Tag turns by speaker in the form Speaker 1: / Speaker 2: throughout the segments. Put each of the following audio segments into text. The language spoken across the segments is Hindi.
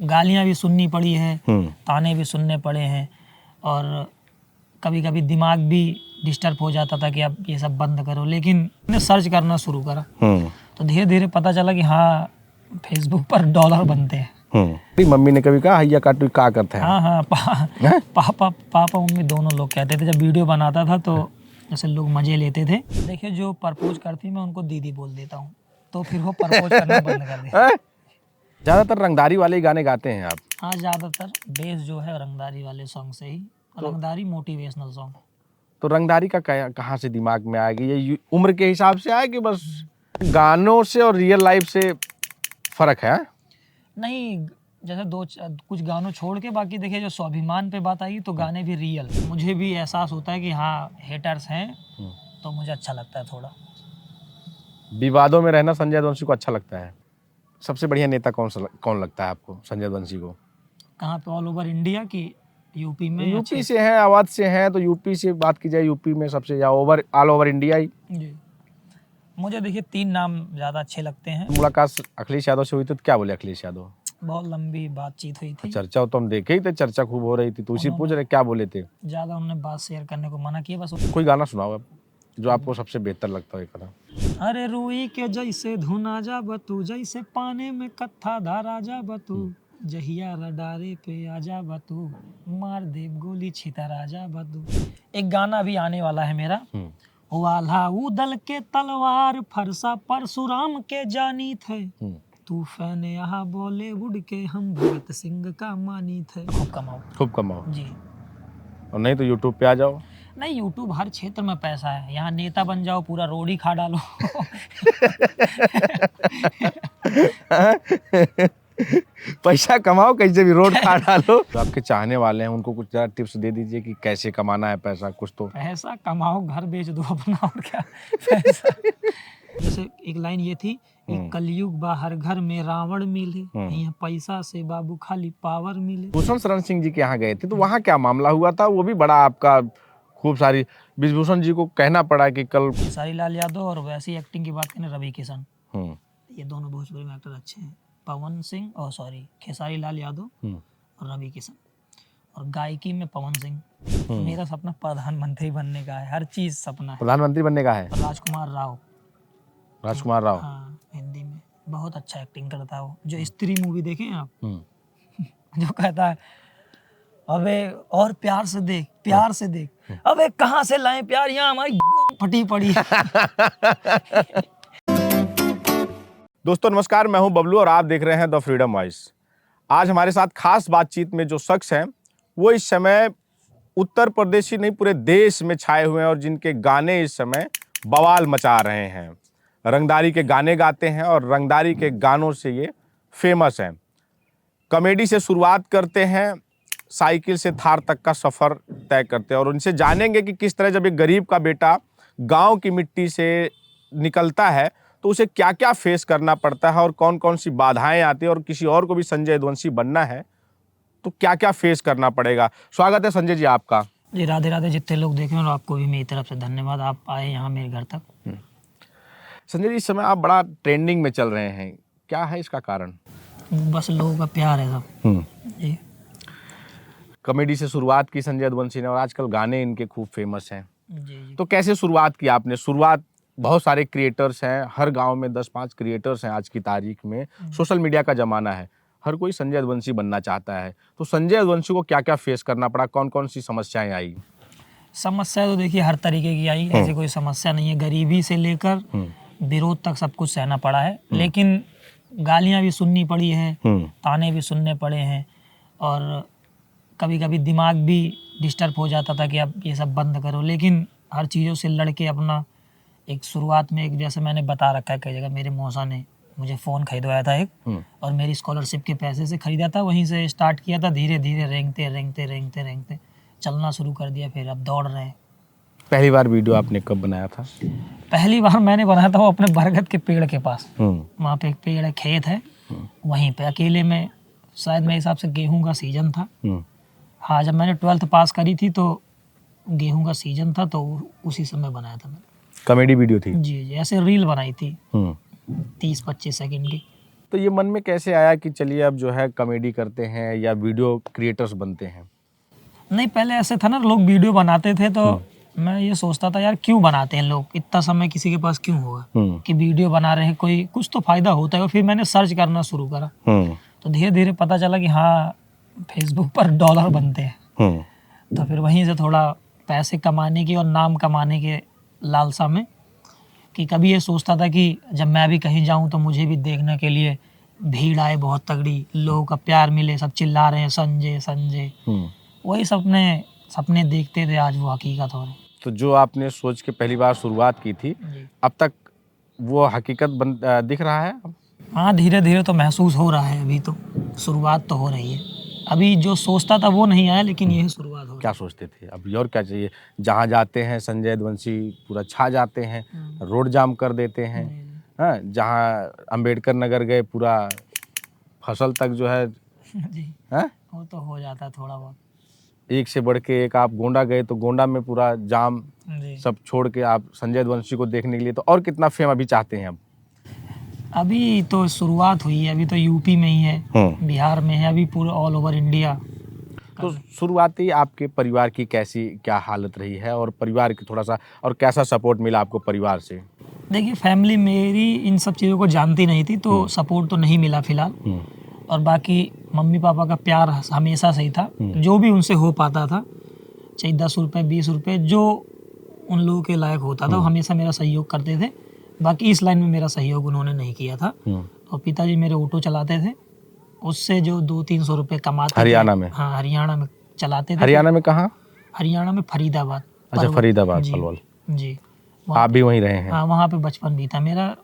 Speaker 1: गालियाँ भी सुननी पड़ी है, ताने भी सुनने पड़े हैं, और कभी कभी दिमाग भी डिस्टर्ब हो जाता था कि अब ये सब बंद करो। लेकिन मैंने सर्च करना शुरू करा तो धीरे धीरे पता चला कि हाँ, फेसबुक पर डॉलर बनते हैं।
Speaker 2: मम्मी ने कभी कहा हैया काटू का करता है?
Speaker 1: हाँ, पापा मम्मी दोनों लोग कहते थे। जब वीडियो बनाता था तो जैसे लोग मजे लेते थे। देखिए, जो प्रपोज करती मैं उनको दीदी बोल देता हूँ, तो फिर वो प्रपोज करना बंद कर देते।
Speaker 2: ज्यादातर रंगदारी वाले ही गाने गाते हैं आप?
Speaker 1: हाँ, ज्यादातर बेस जो है रंगदारी वाले सॉन्ग से ही, रंगदारी मोटिवेशनल सॉन्ग।
Speaker 2: तो रंगदारी का कहाँ से दिमाग में आएगी? ये उम्र के हिसाब से आए कि बस गानों से और रियल लाइफ से फर्क है?
Speaker 1: नहीं, जैसे कुछ गानों छोड़ के बाकी देखिए, जो स्वाभिमान पे बात आई तो गाने भी रियल। मुझे भी एहसास होता है कि हाँ, हेटर्स हैं, तो मुझे अच्छा लगता है थोड़ा।
Speaker 2: विवादों में रहना संजय वंशी को अच्छा लगता है। सबसे बढ़िया नेता कौन लगता है आपको संजय वंशी को?
Speaker 1: कहाँ पे, ऑल ओवर इंडिया की यूपी में?
Speaker 2: यूपी से हैं, अवध से हैं, तो यूपी से बात की जाए, यूपी में सबसे या ऑल ओवर इंडिया ही?
Speaker 1: जी, मुझे देखिए 3 नाम ज़्यादा अच्छे लगते हैं।
Speaker 2: मुलाकात अखिलेश यादव से हुई थी तो क्या बोले अखिलेश यादव?
Speaker 1: बहुत लंबी बातचीत हुई थी।
Speaker 2: चर्चा तो हम देखे ही थे, चर्चा खूब हो रही थी, तो उसी पूछ रहे क्या बोले थे?
Speaker 1: ज़्यादा उन्होंने बात शेयर करने को मना किया बस।
Speaker 2: कोई गाना सुनाओ आप जो आपको सबसे बेहतर लगता हो। एक गाना।
Speaker 1: अरे रुई के जैसे धुना जा बतू, जैसे पानी में कत्था धारा जा बतू, जहिया रडारे पे आजा बतू, मार देव गोली छिता राजा बतू। एक गाना भी आने वाला है मेरा, वाला उदल के तलवार फरसा परशुराम के जानी थे, तूफान यहाँ बॉलीवुड के हम भगत सिंह का मानी थे। खूब कमाओ जी।
Speaker 2: और नहीं तो यूट्यूब पे आ जाओ।
Speaker 1: नहीं, यूट्यूब हर क्षेत्र में पैसा है। यहाँ नेता बन जाओ, पूरा रोड ही खा डालो।
Speaker 2: पैसा कमाओ, कैसे भी रोड खा डालो। तो आपके चाहने वाले हैं, उनको कुछ ज़रा टिप्स दे दीजिए कि कैसे कमाना है पैसा। कुछ तो
Speaker 1: पैसा कमाओ, घर बेच दो अपना, और क्या। पैसा जैसे एक लाइन ये थी, कलयुग बा हर घर में रावण मिले, यहाँ पैसा से बाबू खाली पावर मिले।
Speaker 2: भूषण शरण सिंह जी के यहाँ गए थे, तो वहाँ क्या मामला हुआ था? वो भी बड़ा आपका खूब सारी विभूषण जी को कहना पड़ा कि कल
Speaker 1: खेसारी लाल यादव, और वैसी एक्टिंग की बात करें रवि किशन, ये दोनों भोजपुरी में एक्टर अच्छे हैं। पवन सिंह और खेसारी लाल यादव और रवि किशन। और गायकी में पवन सिंह। मेरा सपना प्रधानमंत्री बनने का है, हर चीज सपना है।
Speaker 2: प्रधानमंत्री बनने का है?
Speaker 1: राजकुमार राव। हाँ, हिंदी में बहुत अच्छा एक्टिंग करता है वो। जो स्त्री मूवी देखे हैं आप? जो कहता है, अबे और प्यार से देख, अबे कहाँ से लाएं प्यार, यहाँ हमारी फटी पड़ी।
Speaker 2: दोस्तों नमस्कार, मैं हूं बबलू और आप देख रहे हैं द फ्रीडम वॉइस। आज हमारे साथ खास बातचीत में जो शख्स हैं वो इस समय उत्तर प्रदेश ही नहीं पूरे देश में छाए हुए हैं और जिनके गाने इस समय बवाल मचा रहे हैं। रंगदारी के गाने गाते हैं और रंगदारी के गानों से ये फेमस हैं। कॉमेडी से शुरुआत करते हैं, साइकिल से थार तक का सफ़र तय करते हैं और उनसे जानेंगे कि किस तरह जब एक गरीब का बेटा गांव की मिट्टी से निकलता है तो उसे क्या क्या फेस करना पड़ता है और कौन कौन सी बाधाएं आती हैं, और किसी और को भी संजय यदुवंशी बनना है तो क्या क्या फेस करना पड़ेगा। स्वागत है संजय जी आपका।
Speaker 1: जी, राधे राधे। जितने लोग देखें, और आपको भी मेरी तरफ से धन्यवाद, आप आए यहाँ मेरे घर तक।
Speaker 2: संजय जी, इस समय आप बड़ा ट्रेंडिंग में चल रहे हैं, क्या है इसका कारण?
Speaker 1: बस लोगों का प्यार है सब। जी।
Speaker 2: कॉमेडी से शुरुआत की संजय यदुवंशी ने और आजकल गाने इनके खूब फेमस हैं।
Speaker 1: जी।
Speaker 2: तो कैसे शुरुआत की आपने? बहुत सारे क्रिएटर्स हैं, हर गांव में 10-5 क्रिएटर्स हैं आज की तारीख में। सोशल मीडिया का ज़माना है, हर कोई संजय यदुवंशी बनना चाहता है। तो संजय यदुवंशी को क्या क्या फेस करना पड़ा, कौन कौन सी समस्याएं आई?
Speaker 1: समस्या तो देखिए हर तरीके की आई, ऐसी कोई समस्या नहीं है। गरीबी से लेकर विरोध तक सब कुछ सहना पड़ा है, लेकिन गालियाँ भी सुननी पड़ी है, ताने भी सुनने पड़े हैं, और कभी कभी दिमाग भी डिस्टर्ब हो जाता था कि अब ये सब बंद करो। लेकिन हर चीज़ों से लड़के अपना एक शुरुआत में, एक जैसे मैंने बता रखा है कई जगह, मेरे मौसा ने मुझे फ़ोन खरीदवाया था एक, और मेरी स्कॉलरशिप के पैसे से ख़रीदा था, वहीं से स्टार्ट किया था। धीरे धीरे रेंगते चलना शुरू कर दिया, फिर अब दौड़ रहे हैं।
Speaker 2: पहली बार वीडियो आपने कब बनाया था?
Speaker 1: पहली बार मैंने बनाया था वो अपने बरगद के पेड़ के पास। वहाँ पे एक पेड़ है, खेत है, वहीं पे अकेले में, शायद मेरे हिसाब से गेहूँ का सीजन था। हाँ, जब मैंने 12th पास करी थी तो गेहूँ का सीजन था, तो उसी समय बनाया था मैंने।
Speaker 2: कॉमेडी वीडियो थी?
Speaker 1: जी, ऐसे रील बनाई थी 30-25 सेकंड की।
Speaker 2: तो ये मन में कैसे आया कि चलिए अब जो है कॉमेडी करते हैं या वीडियो क्रिएटर्स बनते हैं?
Speaker 1: नहीं, पहले ऐसे था ना, लोग वीडियो बनाते थे तो मैं ये सोचता था यार क्यों बनाते हैं लोग, इतना समय किसी के पास क्यों होगा कि वीडियो बना रहे हैं, कोई कुछ तो फायदा होता है। और फिर मैंने सर्च करना शुरू करा तो धीरे धीरे पता चला कि हाँ फेसबुक पर डॉलर बनते हैं। तो फिर वहीं से थोड़ा पैसे कमाने की और नाम कमाने के लालसा में, कि कभी ये सोचता था कि जब मैं भी कहीं जाऊं तो मुझे भी देखने के लिए भीड़ आए बहुत तगड़ी, लोगों का प्यार मिले, सब चिल्ला रहे हैं संजय संजय। वही सपने देखते थे, आज वो हकीकत हो रही।
Speaker 2: तो जो आपने सोच के पहली बार शुरुआत की थी, अब तक वो हकीकत दिख रहा है?
Speaker 1: हाँ, धीरे धीरे तो महसूस हो रहा है, अभी तो शुरुआत तो हो रही है। अभी जो सोचता था वो नहीं आया, लेकिन ये शुरुआत हो रही
Speaker 2: क्या सोचते थे? अभी और क्या चाहिए? जहाँ जाते हैं संजय यदुवंशी पूरा छा जाते हैं, रोड जाम कर देते हैं। हाँ, जहाँ अंबेडकर नगर गए पूरा फसल तक जो है
Speaker 1: जी,
Speaker 2: हाँ?
Speaker 1: वो तो हो जाता है थोड़ा बहुत।
Speaker 2: एक से बढ़ के एक, आप गोंडा गए तो गोंडा में पूरा जाम,
Speaker 1: जी,
Speaker 2: सब छोड़ के आप संजय यदुवंशी को देखने के लिए। तो और कितना फेम अभी चाहते हैं अब?
Speaker 1: अभी तो शुरुआत हुई है, अभी तो यूपी में ही है, बिहार में है, अभी पूरे ऑल ओवर इंडिया।
Speaker 2: तो शुरुआती आपके परिवार की कैसी क्या हालत रही है, और परिवार की थोड़ा सा, और कैसा सपोर्ट मिला आपको परिवार से?
Speaker 1: देखिए, फैमिली मेरी इन सब चीज़ों को जानती नहीं थी तो सपोर्ट तो नहीं मिला फिलहाल। और बाकी मम्मी पापा का प्यार हमेशा से ही था, जो भी उनसे हो पाता था, चाहे 10 रुपये 20 रुपये जो उन लोगों के लायक होता था, वो हमेशा मेरा सहयोग करते थे। बाकी इस लाइन में मेरा सहयोग उन्होंने नहीं किया था। और पिताजी मेरे ऑटो चलाते थे, उससे जो 200-300 रुपये कमाते थे।
Speaker 2: हरियाणा में?
Speaker 1: हाँ, हरियाणा में चलाते थे।
Speaker 2: हरियाणा में कहाँ?
Speaker 1: हरियाणा में फरीदाबाद।
Speaker 2: अच्छा, फरीदाबाद,
Speaker 1: जी,
Speaker 2: पलवल।
Speaker 1: जी,
Speaker 2: आप भी वहीं रहे हैं?
Speaker 1: हाँ, वहाँ पे बचपन भी था मेरा,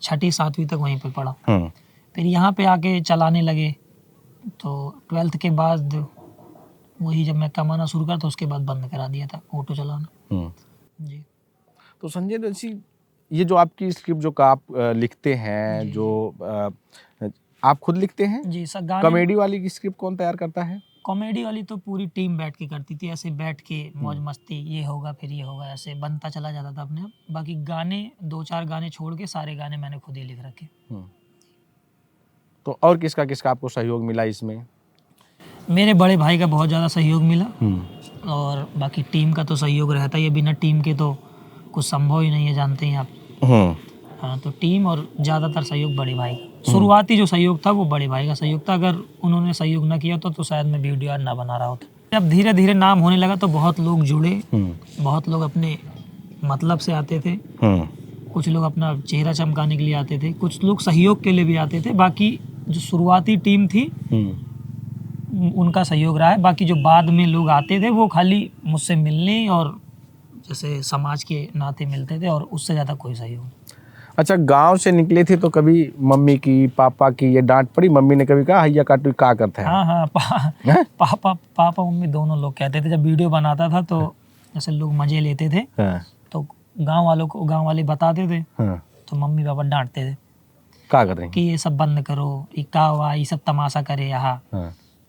Speaker 1: 6ठी 7वीं तक वहीं पे पढ़ा। फिर यहाँ पे आके चलाने लगे, तो 12th के बाद वही जब मैं कमाना शुरू करा तो उसके बाद बंद करा दिया था ऑटो चलाना। जी।
Speaker 2: तो संजय यदुवंशी, ये जो आपकी स्क्रिप्ट जो आप लिखते हैं, जो आप खुद लिखते हैं?
Speaker 1: जी, सब गाने।
Speaker 2: कॉमेडी वाली की स्क्रिप्ट कौन तैयार करता है?
Speaker 1: कॉमेडी वाली तो पूरी टीम बैठ के करती थी, ऐसे बैठ के मौज मस्ती, ये होगा फिर ये होगा, ऐसे बनता चला जाता था अपने आप। बाकी गाने 2-4 गाने छोड़ के सारे गाने मैंने खुद ही लिख रखे।
Speaker 2: तो और किसका किसका आपको सहयोग मिला इसमें?
Speaker 1: मेरे बड़े भाई का बहुत ज़्यादा सहयोग मिला, और बाकी टीम का तो सहयोग रहता ही है, बिना टीम के तो कुछ संभव ही नहीं है, जानते हैं आप। हाँ, तो टीम और ज़्यादातर सहयोग बड़े भाई का। शुरुआती जो सहयोग था वो बड़े भाई का सहयोग था, अगर उन्होंने सहयोग ना किया तो शायद मैं वीडियो ना बना रहा होता। जब धीरे धीरे नाम होने लगा तो बहुत लोग जुड़े, बहुत लोग अपने मतलब से आते थे, कुछ लोग अपना चेहरा चमकाने के लिए आते थे, कुछ लोग सहयोग के लिए भी आते थे। बाकी जो शुरुआती टीम थी उनका सहयोग रहा है, बाकी जो बाद में लोग आते थे वो खाली मुझसे मिलने और जैसे समाज के नाते मिलते थे, और उससे ज़्यादा कोई सहयोग।
Speaker 2: अच्छा, गांव से निकले थे तो कभी मम्मी की पापा की ये डांट पड़ी? मम्मी ने कभी कहा हैया काटू क्या करता है?
Speaker 1: हाँ, पापा मम्मी दोनों लोग कहते थे। जब वीडियो बनाता था तो जैसे लोग मजे लेते थे, तो गांव वाले बताते थे, तो मम्मी पापा डांटते थे,
Speaker 2: क्या कर रहे हैं
Speaker 1: कि ये सब बंद करो, ये का हुआ, ये सब तमाशा करे, यहाँ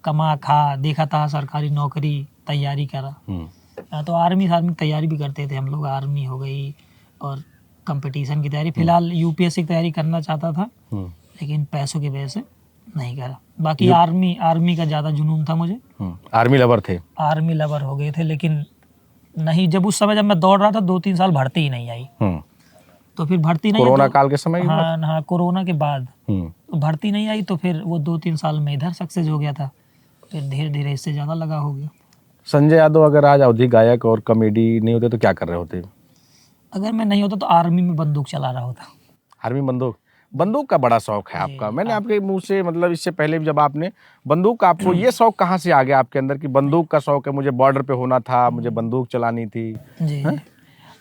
Speaker 1: कमा खा, देखा था सरकारी नौकरी तैयारी करा। तो आर्मी तैयारी भी करते थे हम लोग, आर्मी हो गई और कंपटीशन की तैयारी। फिलहाल यूपीएससी की तैयारी करना चाहता था, लेकिन पैसों की वजह से नहीं करा। बाकी आर्मी का ज़्यादा जुनून था मुझे।
Speaker 2: आर्मी लवर थे? आर्मी
Speaker 1: लवर हो गए थे, लेकिन नहीं, जब उस समय जब मैं दौड़ रहा था 2-3 साल भर्ती ही नहीं आई। तो फिर भर्ती नहीं,
Speaker 2: कोरोना काल के समय?
Speaker 1: हाँ, कोरोना के बाद तो भर्ती नहीं आई, तो फिर वो 2-3 साल में इधर सक्सेस हो गया था, फिर धीरे धीरे इससे ज़्यादा लगा हो गया।
Speaker 2: संजय यादव अगर आज अवधी गायक और कॉमेडी नहीं होते तो क्या कर रहे होते?
Speaker 1: अगर मैं नहीं होता तो आर्मी में बंदूक चला रहा होता।
Speaker 2: आर्मी बंदूक का बड़ा शौक है आपका। मैंने आपके मुंह से, मतलब इससे पहले भी जब आपने बंदूक, आपको ये शौक कहाँ से आ गया आपके अंदर कि बंदूक का शौक है, मुझे बॉर्डर पे होना था, मुझे बंदूक चलानी थी?
Speaker 1: जी,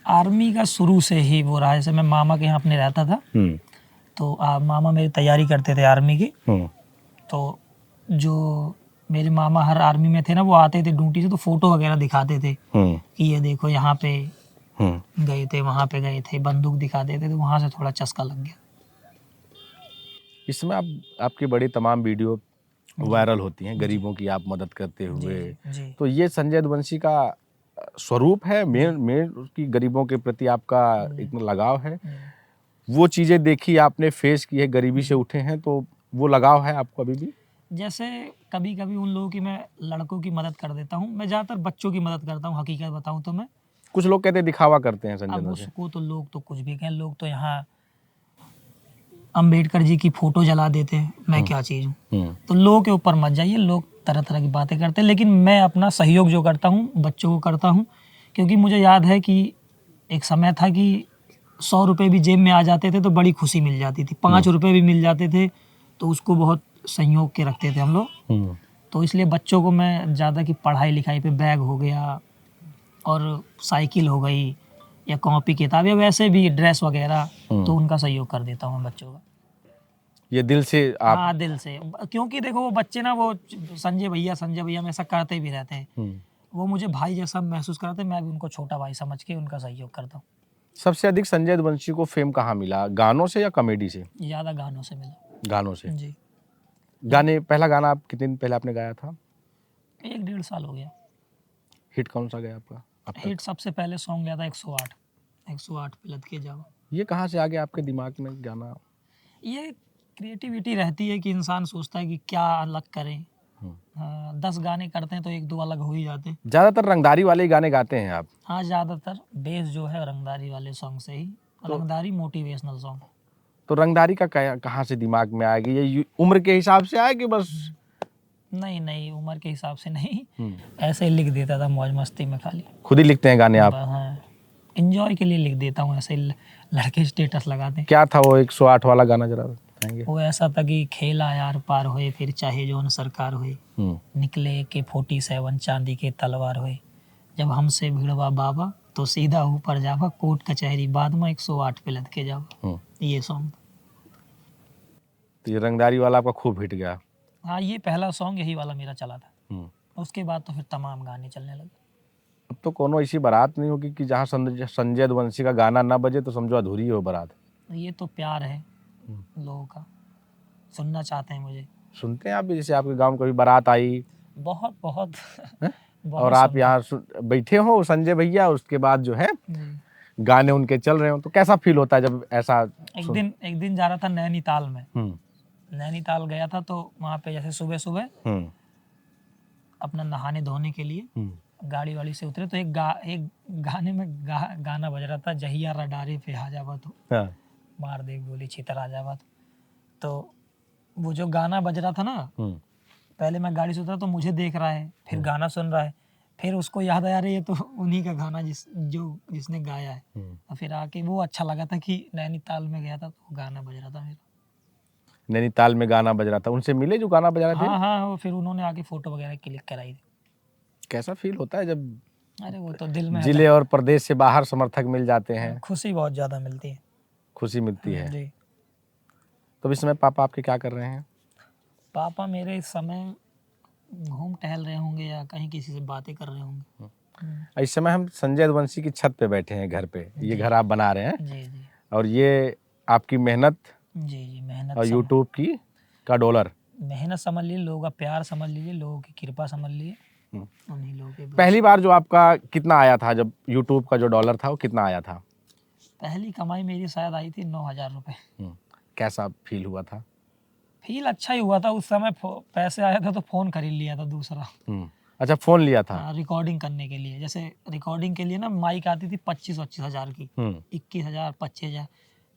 Speaker 1: आर्मी का शुरू से ही वो रहा। जैसे मैं मामा के यहाँ अपने रहता था, तो मामा मेरी तैयारी करते थे आर्मी की। तो जो मेरे मामा हर आर्मी में थे ना, वो आते थे ड्यूटी से, तो फोटो वगैरह दिखाते थे कि ये देखो यहाँ पे गए थे, वहाँ पे गए थे, बंदूक दिखाते थे, तो वहाँ से थोड़ा चस्का लग गया।
Speaker 2: इसमें आपकी बड़ी तमाम वीडियो वायरल होती हैं, गरीबों की आप मदद करते हुए।
Speaker 1: जी।
Speaker 2: तो ये संजय यदुवंशी का स्वरूप है, मेन उसकी गरीबों के प्रति आपका इतना लगाव है? वो चीजें देखी आपने, फेस की है, गरीबी से उठे हैं, तो वो लगाव है आपको अभी भी?
Speaker 1: जैसे कभी कभी उन लोगों की मैं लड़कों की मदद कर देता हूँ, मैं ज़्यादातर बच्चों की मदद करता हूँ, हकीकत बताऊँ तो मैं।
Speaker 2: कुछ लोग कहते हैं दिखावा करते हैं संजय
Speaker 1: अब
Speaker 2: दत्त से।
Speaker 1: उसको तो लोग तो कुछ भी कहें, लोग तो यहाँ अंबेडकर जी की फोटो जला देते हैं, मैं क्या चीज़ हूँ। तो लोगों के ऊपर मत जाइए, लोग तरह तरह की बातें करते हैं, लेकिन मैं अपना सहयोग जो करता हूँ बच्चों को करता हूँ, क्योंकि मुझे याद है कि एक समय था कि 100 रुपये भी जेब में आ जाते थे तो बड़ी खुशी मिल जाती थी, 5 रुपये भी मिल जाते थे तो उसको बहुत संयोग के रखते थे हम लोग। तो इसलिए बच्चों को मैं ज़्यादा की पढ़ाई लिखाई पे बैग हो गया और साइकिल हो गई या कॉपी किताब या वैसे भी ड्रेस वगैरह, तो उनका सहयोग कर देता हूँ मैं बच्चों का।
Speaker 2: ये दिल से आप?
Speaker 1: हाँ, दिल से, क्योंकि देखो वो बच्चे ना, वो संजय भैया में ऐसा करते भी रहते हैं, वो मुझे भाई जैसा महसूस कराते हैं, मैं भी उनको छोटा भाई समझ के उनका सहयोग करता हूँ।
Speaker 2: सबसे अधिक संजय वंशी को फेम कहाँ मिला, गानों से या कॉमेडी से?
Speaker 1: ज़्यादा गानों से मिला।
Speaker 2: गानों से।
Speaker 1: जी।
Speaker 2: गाने, पहला गाना आप कितने दिन पहले आपने गाया था?
Speaker 1: 1 डेढ़ साल हो गया।
Speaker 2: हिट कौन सा गया आपका अब तक?
Speaker 1: हिट सबसे पहले सॉन्ग गया था 108, 108 पे लद के जाओ।
Speaker 2: ये कहाँ से आ गया आपके दिमाग में गाना?
Speaker 1: ये क्रिएटिविटी रहती है कि इंसान सोचता है कि क्या अलग करें। हाँ, 10 गाने करते हैं तो 1 2 अलग हो ही जाते हैं।
Speaker 2: ज्यादातर रंगदारी वाले ही गाने गाते हैं आप?
Speaker 1: हाँ, ज़्यादातर बेस जो है रंगदारी वाले सॉन्ग से ही, रंगदारी मोटिवेशनल सॉन्ग।
Speaker 2: तो रंगदारी का कहाँ से दिमाग में आएगी? ये उम्र के हिसाब से आए कि बस?
Speaker 1: नहीं नहीं, उम्र के हिसाब से नहीं, ऐसे ही लिख देता था मौज मस्ती में खाली।
Speaker 2: खुद ही लिखते हैं गाने आप?
Speaker 1: हाँ, इंजॉय के लिए लिख देता हूँ, ऐसे लड़के स्टेटस लगाते हैं।
Speaker 2: क्या था वो 108 वाला गाना, जरा बताएंगे?
Speaker 1: वो ऐसा था कि खेला यार पार होए फिर चाहे जो न सरकार होए, निकले के 47 चांदी के तलवार होए, जब हमसे भिड़वा बाबा तो सीधा ऊपर जावा, कोर्ट कचहरी बाद में 108 पे लद के जावा। ये सॉन्ग।
Speaker 2: तो ये रंगदारी वाला आपका खूब हिट गया?
Speaker 1: हाँ, ये पहला सॉन्ग यही वाला मेरा चला था। उसके बाद तो फिर तमाम गाने चलने लगे।
Speaker 2: अब तो कोनो ऐसी बारात नहीं होगी कि जहाँ संजय वंशी का गाना ना बजे तो समझो अधूरी हो बारात।
Speaker 1: ये तो प्यार है लोगों का, सुनना चाहते हैं मुझे।
Speaker 2: सुनते हैं आप भी? जैसे आपके गांव में कभी बारात आई
Speaker 1: बहुत बहुत बहुत
Speaker 2: और आप
Speaker 1: सुनते
Speaker 2: यहाँ बैठे हो संजय भैया, उसके बाद जो है
Speaker 1: हैं।
Speaker 2: गाने उनके चल रहे हो, तो कैसा फील होता है जब ऐसा?
Speaker 1: एक दिन जा रहा था नैनीताल में, नैनीताल गया था तो वहाँ पे जैसे सुबह सुबह अपना नहाने धोने के लिए गाड़ी वाड़ी से उतरे तो एक गाने में गाना बज रहा था, जहिया रडारे पे आ जावा तो मार दे गोली छितर आ जावा। तो वो जो गाना बज रहा था ना, पहले मैं गाड़ी से उतरा तो मुझे देख रहा है, फिर गाना सुन रहा है, फिर उसको याद आया रही है तो उन्हीं का गाना जिसने गाया है। और फिर आके वो अच्छा लगा था कि नैनीताल में गया था तो गाना बज रहा था मेरा।
Speaker 2: नैनीताल में गाना बज रहा था, उनसे मिले जो गाना बजा रहे थे?
Speaker 1: हाँ हाँ, फिर उन्होंने आके फोटो वगैरह क्लिक कराई थी।
Speaker 2: कैसा फील होता है जब
Speaker 1: अरे वो तो दिल में
Speaker 2: जिले और प्रदेश से बाहर समर्थक मिल जाते हैं?
Speaker 1: खुशी बहुत ज़्यादा मिलती है।
Speaker 2: खुशी मिलती है
Speaker 1: जी।
Speaker 2: तो इस समय पापा आपके क्या कर रहे हैं?
Speaker 1: पापा मेरे इस समय घूम टहल रहे होंगे या कहीं किसी से बातें कर रहे होंगे।
Speaker 2: इस समय हम संजय वंशी की छत पे बैठे हैं, घर पे। ये घर आप बना रहे हैं?
Speaker 1: जी जी। और
Speaker 2: ये आपकी मेहनत?
Speaker 1: जी जी, मेहनत
Speaker 2: और यूट्यूब की का डॉलर?
Speaker 1: मेहनत समझ लीजिए, लोगों का प्यार समझ लीजिए, लोगों की कृपा समझ लीजिए, उन्हीं लोगों के।
Speaker 2: पहली बार जो आपका कितना आया था, जब यूट्यूब का जो डॉलर था वो कितना आया था?
Speaker 1: पहली कमाई मेरी शायद आई थी 9,000 रुपये।
Speaker 2: कैसा फील हुआ था?
Speaker 1: फील अच्छा ही हुआ था उस समय। पैसे आया था तो फ़ोन खरीद लिया था दूसरा।
Speaker 2: अच्छा, फोन लिया था?
Speaker 1: रिकॉर्डिंग करने के लिए, जैसे रिकॉर्डिंग के लिए ना माइक आती थी 25-25 हज़ार की, 21,000 25,000।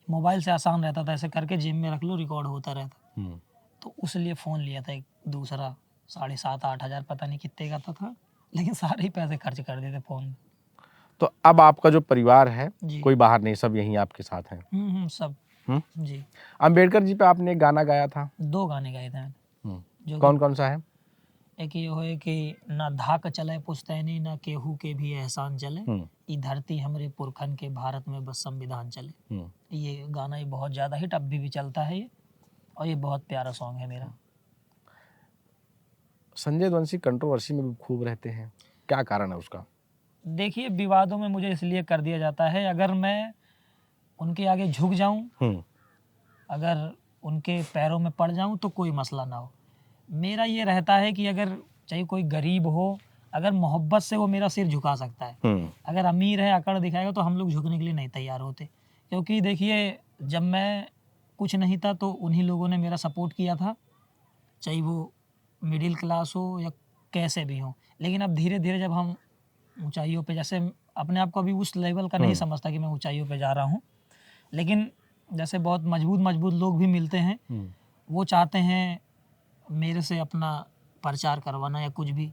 Speaker 1: मोबाइल से आसान रहता था, ऐसे करके जेब में रख लो, रिकॉर्ड होता रहता। तो उस लिए फ़ोन लिया था एक दूसरा, 7,500-8 हज़ार, पता नहीं कितने का था, लेकिन सारे ही पैसे खर्च कर देते फ़ोन में।
Speaker 2: तो अब आपका जो परिवार है कोई बाहर नहीं, सब यहीं आपके साथ हैं?
Speaker 1: सब। जी।
Speaker 2: अंबेडकर जी पे आपने एक गाना गाया था?
Speaker 1: 2 गाने गाए थे। जो
Speaker 2: कौन कौन सा है?
Speaker 1: एक ये है कि ना धाक चले पुश्तैनी, ना केहू के भी एहसान चले, ई धरती हमरे पुरखन के, भारत में बस संविधान चले। ये गाना ये बहुत ज़्यादा हिट अभी भी चलता है ये, और ये बहुत प्यारा सॉन्ग है मेरा।
Speaker 2: संजय वंशी कंट्रोवर्सी में भी खूब रहते हैं, क्या कारण है उसका?
Speaker 1: देखिए, विवादों में मुझे इसलिए कर दिया जाता है, अगर मैं उनके आगे झुक जाऊं, अगर उनके पैरों में पड़ जाऊं तो कोई मसला ना हो। मेरा ये रहता है कि अगर चाहे कोई गरीब हो, अगर मोहब्बत से वो मेरा सिर झुका सकता है। अगर अमीर है, अकड़ दिखाएगा तो हम लोग झुकने के लिए नहीं तैयार होते, क्योंकि देखिए जब मैं कुछ नहीं था तो उन्हीं लोगों ने मेरा सपोर्ट किया था, चाहे वो मिडिल क्लास हो या कैसे भी हो। लेकिन अब धीरे धीरे जब हम ऊंचाइयों पे, जैसे अपने आप को अभी उस लेवल का नहीं समझता कि मैं ऊंचाइयों पे जा रहा हूँ, लेकिन जैसे बहुत मजबूत मजबूत लोग भी मिलते हैं, वो चाहते हैं मेरे से अपना प्रचार करवाना या कुछ भी,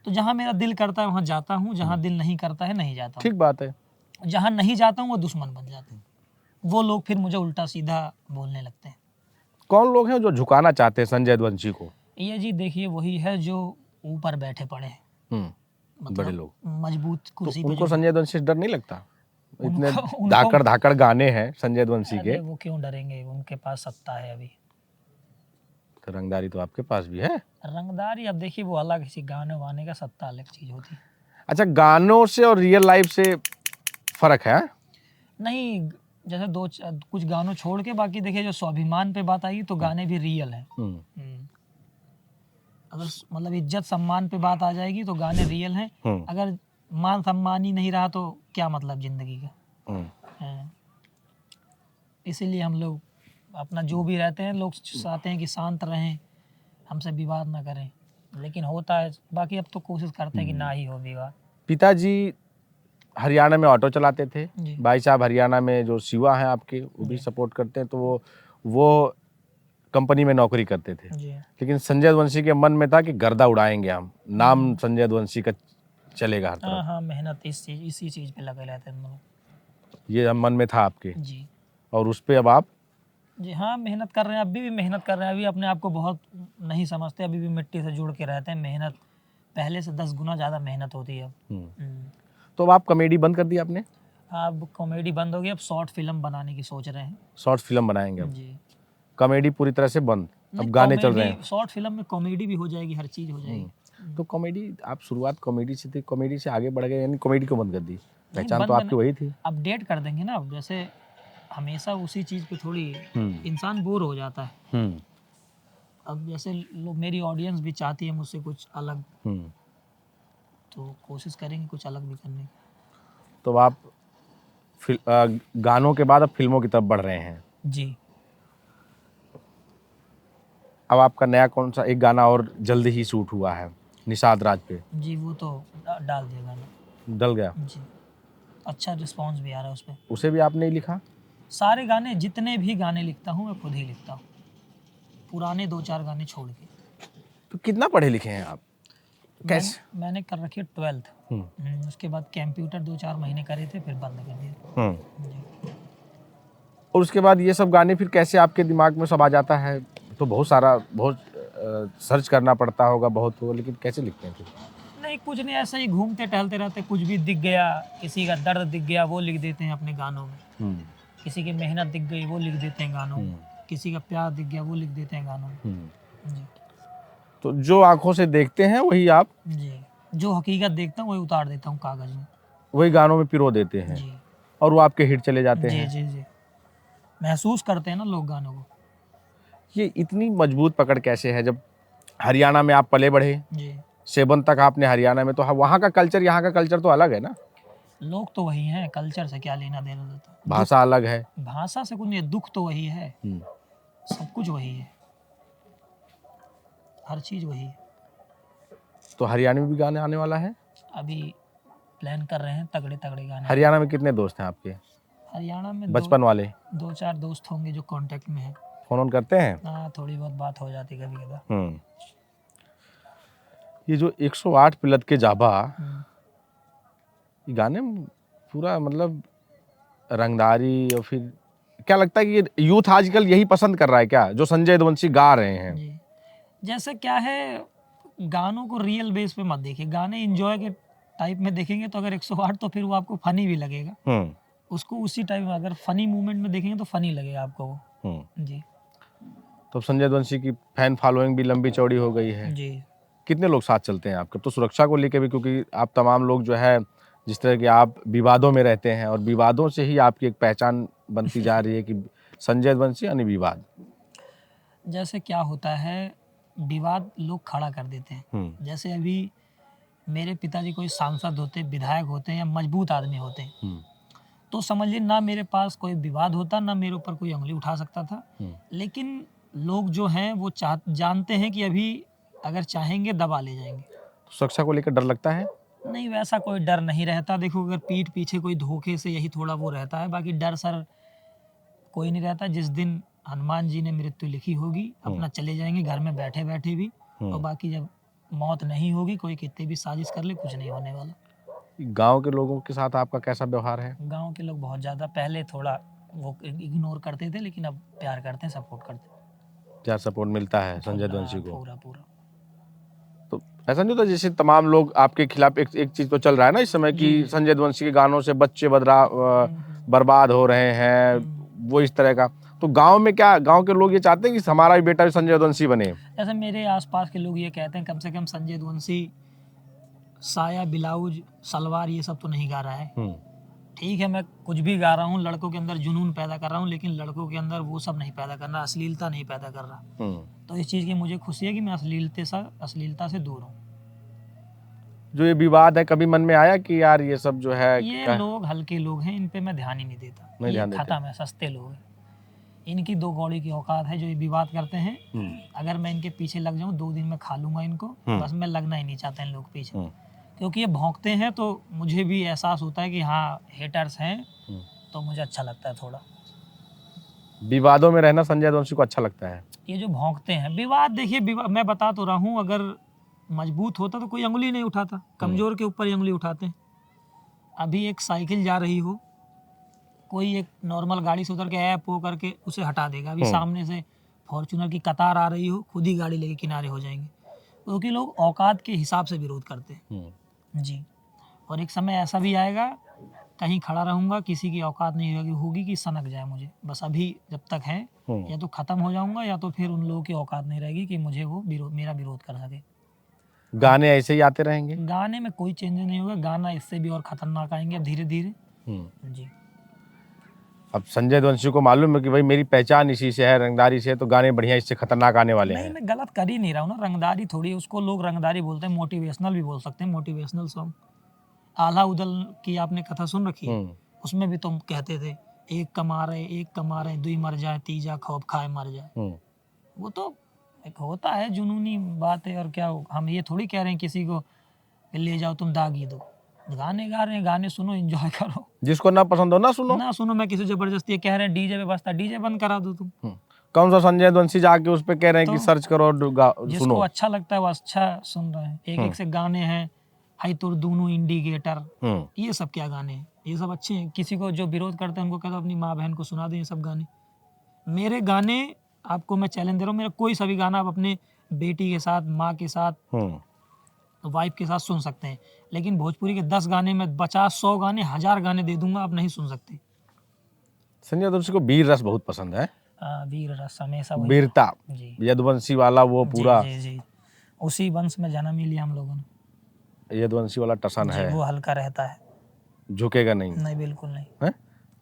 Speaker 1: तो जहाँ मेरा दिल करता है वहाँ जाता हूँ, जहाँ दिल नहीं करता है नहीं जाता हूँ।
Speaker 2: ठीक बात है।
Speaker 1: जहाँ नहीं जाता हूँ वो दुश्मन बन जाते हैं, वो लोग फिर मुझे उल्टा सीधा बोलने लगते हैं।
Speaker 2: कौन लोग हैं जो झुकाना चाहते हैं संजय यदुवंशी को?
Speaker 1: ये जी देखिए वही है जो ऊपर बैठे पड़े हैं,
Speaker 2: बड़े लोग।
Speaker 1: मजबूत
Speaker 2: तो
Speaker 1: कुर्सी पे
Speaker 2: उनको
Speaker 1: जो
Speaker 2: संजय यदुवंशी से डर नहीं लगता? इतने
Speaker 1: उनको
Speaker 2: धाकड़ धाकड़ गाने हैं संजय यदुवंशी के,
Speaker 1: अरे वो क्यों डरेंगे, उनके पास सत्ता है अभी।
Speaker 2: तो रंगदारी तो आपके पास भी है।
Speaker 1: रंगदारी अब देखिए वो अलग, किसी गाने वाने का सत्ता अलग चीज होती है।
Speaker 2: अच्छा, गानों से और रियल लाइफ से फर्क है?
Speaker 1: नहीं, जैसे कुछ गानों छोड़ के बाकी देखिए जो स्वाभिमान पे बात आई तो गाने भी रियल है। अगर मतलब इज्जत सम्मान पे बात आ जाएगी तो गाने रियल हैं। अगर मान सम्मान ही नहीं रहा तो क्या मतलब जिंदगी का। हाँ। इसीलिए हम लोग अपना जो भी रहते हैं, लोग चाहते हैं कि शांत रहें, हमसे विवाद ना करें, लेकिन होता है। बाकी अब तो कोशिश करते हैं कि ना ही हो विवाद।
Speaker 2: पिताजी हरियाणा में ऑटो चलाते थे,
Speaker 1: जी।
Speaker 2: भाई साहब हरियाणा में जो शिवा हैं आपके वो भी सपोर्ट करते हैं, तो वो कंपनी में नौकरी करते थे।
Speaker 1: जी।
Speaker 2: लेकिन संजय यदुवंशी के मन में था कि गर्दा उड़ाएंगे हम, नाम संजय यदुवंशी का चलेगा हर
Speaker 1: हाँ
Speaker 2: तरफ।
Speaker 1: हाँ, मेहनत इसी चीज़ पे लगे रहते हैं हम लोग।
Speaker 2: ये मन में था आपके,
Speaker 1: जी
Speaker 2: और उस पे अब आप
Speaker 1: जी हाँ, मेहनत कर रहे हैं, अभी भी मेहनत कर रहे हैं। अभी अपने आप को बहुत नहीं समझते, अभी भी मिट्टी से जुड़ के रहते हैं। मेहनत पहले से 10 गुना ज़्यादा मेहनत होती है अब।
Speaker 2: तो अब आप कॉमेडी बंद कर दी आपने?
Speaker 1: अब कॉमेडी बंद हो गई, अब शॉर्ट फिल्म बनाने की सोच रहे हैं।
Speaker 2: शॉर्ट फिल्म बनाएंगे अब?
Speaker 1: जी।
Speaker 2: कॉमेडी पूरी तरह से बंद, अब
Speaker 1: नहीं,
Speaker 2: गाने चल रहे हैं।
Speaker 1: शॉर्ट फिल्म में कॉमेडी भी हो जाएगी, हर चीज़ हो जाएगी।
Speaker 2: तो कॉमेडी, आप शुरुआत कॉमेडी से थी, कॉमेडी से आगे बढ़ गए, यानी कॉमेडी को बंद कर दी? पहचान तो
Speaker 1: बंद
Speaker 2: आपकी वही थी।
Speaker 1: अपडेट कर देंगे ना। अब जैसे हमेशा उसी चीज़ पे थोड़ी इंसान बोर हो जाता है। अब जैसे लोग, मेरी ऑडियंस भी चाहती है मुझसे कुछ अलग, तो कोशिश करेंगे कुछ अलग भी करने की।
Speaker 2: तो आप गानों के बाद अब फिल्मों की तरफ बढ़ रहे हैं।
Speaker 1: जी।
Speaker 2: अब आपका नया कौन सा एक गाना और जल्दी ही शूट हुआ है निषाद राज पे?
Speaker 1: जी, वो तो डाल दिया गाना।
Speaker 2: डल गया?
Speaker 1: जी, अच्छा रिस्पांस भी आ रहा है उस पर।
Speaker 2: उसे भी आपने ही लिखा?
Speaker 1: सारे गाने, जितने भी गाने लिखता हूँ मैं खुद ही लिखता हूँ, पुराने 2-4 गाने छोड़ के।
Speaker 2: तो कितना पढ़े लिखे हैं आप? कैसे?
Speaker 1: मैंने कर रखी है 12th। उसके बाद कंप्यूटर 2-4 महीने करे थे, फिर बंद कर दिया। जी।
Speaker 2: और उसके बाद ये सब गाने फिर कैसे आपके दिमाग में सब आ जाता है? तो बहुत सर्च करना पड़ता होगा बहुत होगा, लेकिन कैसे लिखते हैं फिर?
Speaker 1: नहीं, कुछ नहीं, ऐसे ही घूमते टहलते रहते, कुछ भी दिख गया, किसी का दर्द दिख गया वो लिख देते हैं अपने गानों में। किसी की मेहनत दिख गई वो लिख देते हैं गानों में। किसी का प्यार दिख गया वो लिख देते हैं गानों में। जी।
Speaker 2: तो जो आंखों से देखते हैं वही आप?
Speaker 1: जी, जो हकीकत देखता हूँ वही उतार देता हूँ कागज में,
Speaker 2: वही गानों में पिरो देते हैं।
Speaker 1: जी।
Speaker 2: और वो आपके हिट चले जाते
Speaker 1: जी
Speaker 2: हैं।
Speaker 1: जी जी, महसूस करते हैं ना लोग गानों को।
Speaker 2: ये इतनी मजबूत पकड़ कैसे है? जब हरियाणा में आप पले बढ़े,
Speaker 1: जी।
Speaker 2: 7 तक आपने हरियाणा में, तो वहाँ का कल्चर यहाँ का कल्चर तो अलग है ना?
Speaker 1: लोग तो वही हैं, कल्चर से क्या लेना देना देता।
Speaker 2: भाषा अलग है।
Speaker 1: भाषा से कुछ नहीं, दुख तो वही है, सब कुछ वही है, हर चीज़ वही है।
Speaker 2: तो हरियाणा में भी गाने आने वाला है?
Speaker 1: अभी प्लान कर रहे हैं, तगड़े तगड़े गाने।
Speaker 2: हरियाणा में कितने दोस्त हैं आपके?
Speaker 1: हरियाणा में
Speaker 2: बचपन वाले
Speaker 1: 2-4 दोस्त होंगे जो कांटेक्ट में हैं।
Speaker 2: फोन ऑन करते हैं?
Speaker 1: हाँ, थोड़ी बहुत बात हो जाती कभी कभी।
Speaker 2: ये जो 108 पिलत के जाबा, ये गाने में पूरा मतलब रंगदारी, और फिर क्या लगता है कि ये यूथ आजकल यही पसंद कर रहा है क्या, जो संजय यदुवंशी गा रहे हैं?
Speaker 1: जी, जैसे क्या है, गानों को रियल बेस पे मत देखिए, गाने एंजॉय के टाइप में देखेंगे तो अगर 108 तो फिर वो आपको फनी भी लगेगा। उसको उसी टाइप में अगर फनी मूवमेंट में देखेंगे तो फनी लगेगा आपको वो। जी।
Speaker 2: तो संजय यदुवंशी की फैन फॉलोइंग भी लंबी चौड़ी हो गई है।
Speaker 1: जी।
Speaker 2: कितने लोग साथ चलते हैं आपके? तो सुरक्षा को लेकर भी, क्योंकि आप तमाम लोग जो है, जिस तरह के आप विवादों में रहते हैं, और विवादों से ही आपकी एक पहचान बनती जा रही है कि संजय यदुवंशी यानी विवाद।
Speaker 1: जैसे क्या होता है, विवाद लोग खड़ा कर देते हैं। जैसे अभी मेरे पिताजी कोई सांसद होते, विधायक होते हैं या मजबूत आदमी होते हैं, तो समझिए ना मेरे पास कोई विवाद होता, ना मेरे ऊपर कोई उंगली उठा सकता था। लेकिन लोग जो हैं वो जानते हैं कि अभी अगर चाहेंगे दबा ले जाएंगे।
Speaker 2: तो सुरक्षा को लेकर डर लगता है?
Speaker 1: नहीं, वैसा कोई डर नहीं रहता। देखो, अगर पीठ पीछे कोई धोखे से यही थोड़ा वो रहता है, बाकी डर सर कोई नहीं रहता। जिस दिन हनुमान जी ने मृत्यु लिखी होगी अपना चले जाएंगे घर में बैठे बैठे भी, और बाकी जब मौत नहीं होगी, कोई कितनी भी साजिश कर ले, कुछ नहीं होने वाला।
Speaker 2: गांव के लोगों के साथ आपका कैसा व्यवहार है?
Speaker 1: गांव के लोग बहुत ज़्यादा, पहले थोड़ा वो इग्नोर करते थे, लेकिन अब प्यार करते हैं, सपोर्ट करते हैं।
Speaker 2: क्या सपोर्ट मिलता है संजय
Speaker 1: पूरा
Speaker 2: वंशी को?
Speaker 1: पूरा पूरा।
Speaker 2: तो ऐसा नहीं होता जैसे तमाम लोग आपके खिलाफ, एक चीज तो चल रहा है ना इस समय कि संजय वंशी के गानों से बच्चे बर्बाद हो रहे हैं, वो इस तरह का। तो गांव में क्या, गांव के लोग ये चाहते हैं कि हमारा भी बेटा भी संजय वंशी बने?
Speaker 1: जैसे मेरे आसपास के लोग ये कहते हैं, कम से कम संजय वंशी साया, ब्लाउज, सलवार ये सब तो नहीं गा रहा है। ठीक है, मैं कुछ भी गा रहा हूँ, लड़कों के अंदर जुनून पैदा कर रहा हूँ, लेकिन लड़कों के अंदर वो सब नहीं पैदा कर रहा, अश्लीलता नहीं पैदा कर रहा। तो इस चीज़ की मुझे खुशी है कि मैं अश्लीलता से दूर हूँ।
Speaker 2: जो ये विवाद है, कभी मन में आया कि यार ये सब जो है,
Speaker 1: ये लोग हल्के लोग हैं, इन पे मैं ध्यान ही नहीं देता। ये खत्म है, सस्ते लोग हैं। इनकी दो कौड़ी की औकात है जो ये विवाद करते हैं। अगर मैं इनके पीछे लग जाऊं 2 दिन में खा लूंगा इनको। बस मैं लगना ही नहीं चाहता इन लोग पीछे, क्योंकि ये भौंकते हैं तो मुझे भी एहसास होता है कि हाँ हेटर्स हैं, तो मुझे अच्छा लगता है थोड़ा।
Speaker 2: विवादों में रहना संजय वंशी को अच्छा लगता है?
Speaker 1: ये जो भौंकते हैं, विवाद, देखिए मैं बता तो रहा हूँ, अगर मजबूत होता तो कोई अंगुली नहीं उठाता, कमजोर के ऊपर ही अंगुली उठाते हैं। अभी एक साइकिल जा रही हो, कोई एक नॉर्मल गाड़ी से उतर के ऐप हो करके उसे हटा देगा। अभी सामने से फॉर्च्यूनर की कतार आ रही हो, खुद ही गाड़ी लेके किनारे हो जाएंगे, क्योंकि लोग औकात के हिसाब से विरोध करते हैं। जी, और एक समय ऐसा भी आएगा, कहीं खड़ा रहूंगा, किसी की औकात नहीं होगी कि सनक जाए मुझे। बस अभी जब तक है, या तो खत्म हो जाऊंगा, या तो फिर उन लोगों की औकात नहीं रहेगी कि मुझे वो मेरा विरोध कर सके।
Speaker 2: गाने ऐसे ही आते रहेंगे?
Speaker 1: गाने में कोई चेंज नहीं होगा, गाना इससे भी और खतरनाक आएंगे धीरे धीरे। जी,
Speaker 2: अब संजय वंशी को मालूम है कि भाई मेरी पहचान इसी से है, रंगदारी से, तो गाने बढ़िया इससे खतरनाक आने वाले हैं।
Speaker 1: नहीं, मैं गलत कर ही नहीं रहा हूँ ना। रंगदारी थोड़ी, उसको लोग रंगदारी बोलते हैं, मोटिवेशनल भी बोल सकते हैं। मोटिवेशनल सॉन्ग, आला उदल की आपने कथा सुन रखी है? उसमें भी तुम कहते थे, एक कमारे दुई मर जाए, तीजा खौफ खाए मर जाए। वो तो एक होता है, जुनूनी बात है। और क्या हम ये थोड़ी कह रहे हैं किसी को ले जाओ तुम दागी दो। गाने गा रहे हैं, गाने सुनो, एंजॉय करो।
Speaker 2: जिसको ना पसंद हो ना सुनो।
Speaker 1: मैं किसी जबरदस्ती कह रहे हैं डीजे पे बजता, डीजे बंद करा दो तुम।
Speaker 2: कौन सा संजय वंशी जाके उस पे कह रहे हैं कि सर्च करो और सुनो?
Speaker 1: जिसको अच्छा लगता है वो अच्छा सुन रहे हैं। एक से गाने हैं, हाई तुर दूनू इंडिकेटर, ये सब क्या गाने हैं? ये सब अच्छे हैं। किसी को जो विरोध करते हैं उनको कहते अपनी माँ बहन को सुना दें ये सब गाने। मेरे गाने, आपको मैं चैलेंज दे रहा हूँ, मेरा कोई सा भी गाना आप अपने बेटी के साथ, माँ के साथ, वाइफ के साथ सुन सकते हैं। लेकिन भोजपुरी के 10 गाने में 50-100 गाने, 1000 गाने दे दूंगा, आप नहीं सुन सकते।
Speaker 2: संजय वंशी को वीर रस बहुत पसंद है।
Speaker 1: वीर रस हमेशा,
Speaker 2: वीरता, यदुवंशी वाला वो पूरा।
Speaker 1: जी, उसी वंश में जन्म ही लिया हम लोगों ने।
Speaker 2: यदुवंशी वाला टसन है,
Speaker 1: वो हल्का रहता है,
Speaker 2: झुकेगा नहीं।
Speaker 1: नहीं, बिल्कुल नहीं
Speaker 2: है?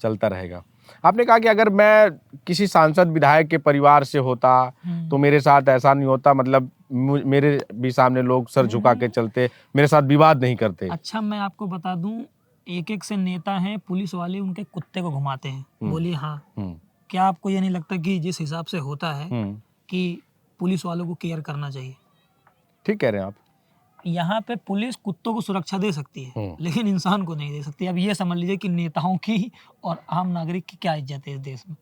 Speaker 2: चलता रहेगा। आपने कहा कि अगर मैं किसी सांसद विधायक के परिवार से होता तो मेरे साथ ऐसा नहीं होता, मतलब मेरे भी सामने लोग सर झुका के चलते, मेरे साथ विवाद नहीं करते।
Speaker 1: अच्छा, मैं आपको बता दूं, एक से नेता हैं, पुलिस वाले उनके कुत्ते को घुमाते हैं। बोलिए हाँ, क्या आपको ये नहीं लगता कि जिस हिसाब से होता है कि पुलिस वालों को केयर करना चाहिए?
Speaker 2: ठीक कह रहे हैं आप।
Speaker 1: यहाँ पे पुलिस कुत्तों को सुरक्षा दे सकती है, लेकिन इंसान को नहीं दे सकती। अब ये समझ लीजिए कि नेताओं की और आम नागरिक की क्या इज्जत है इस देश में।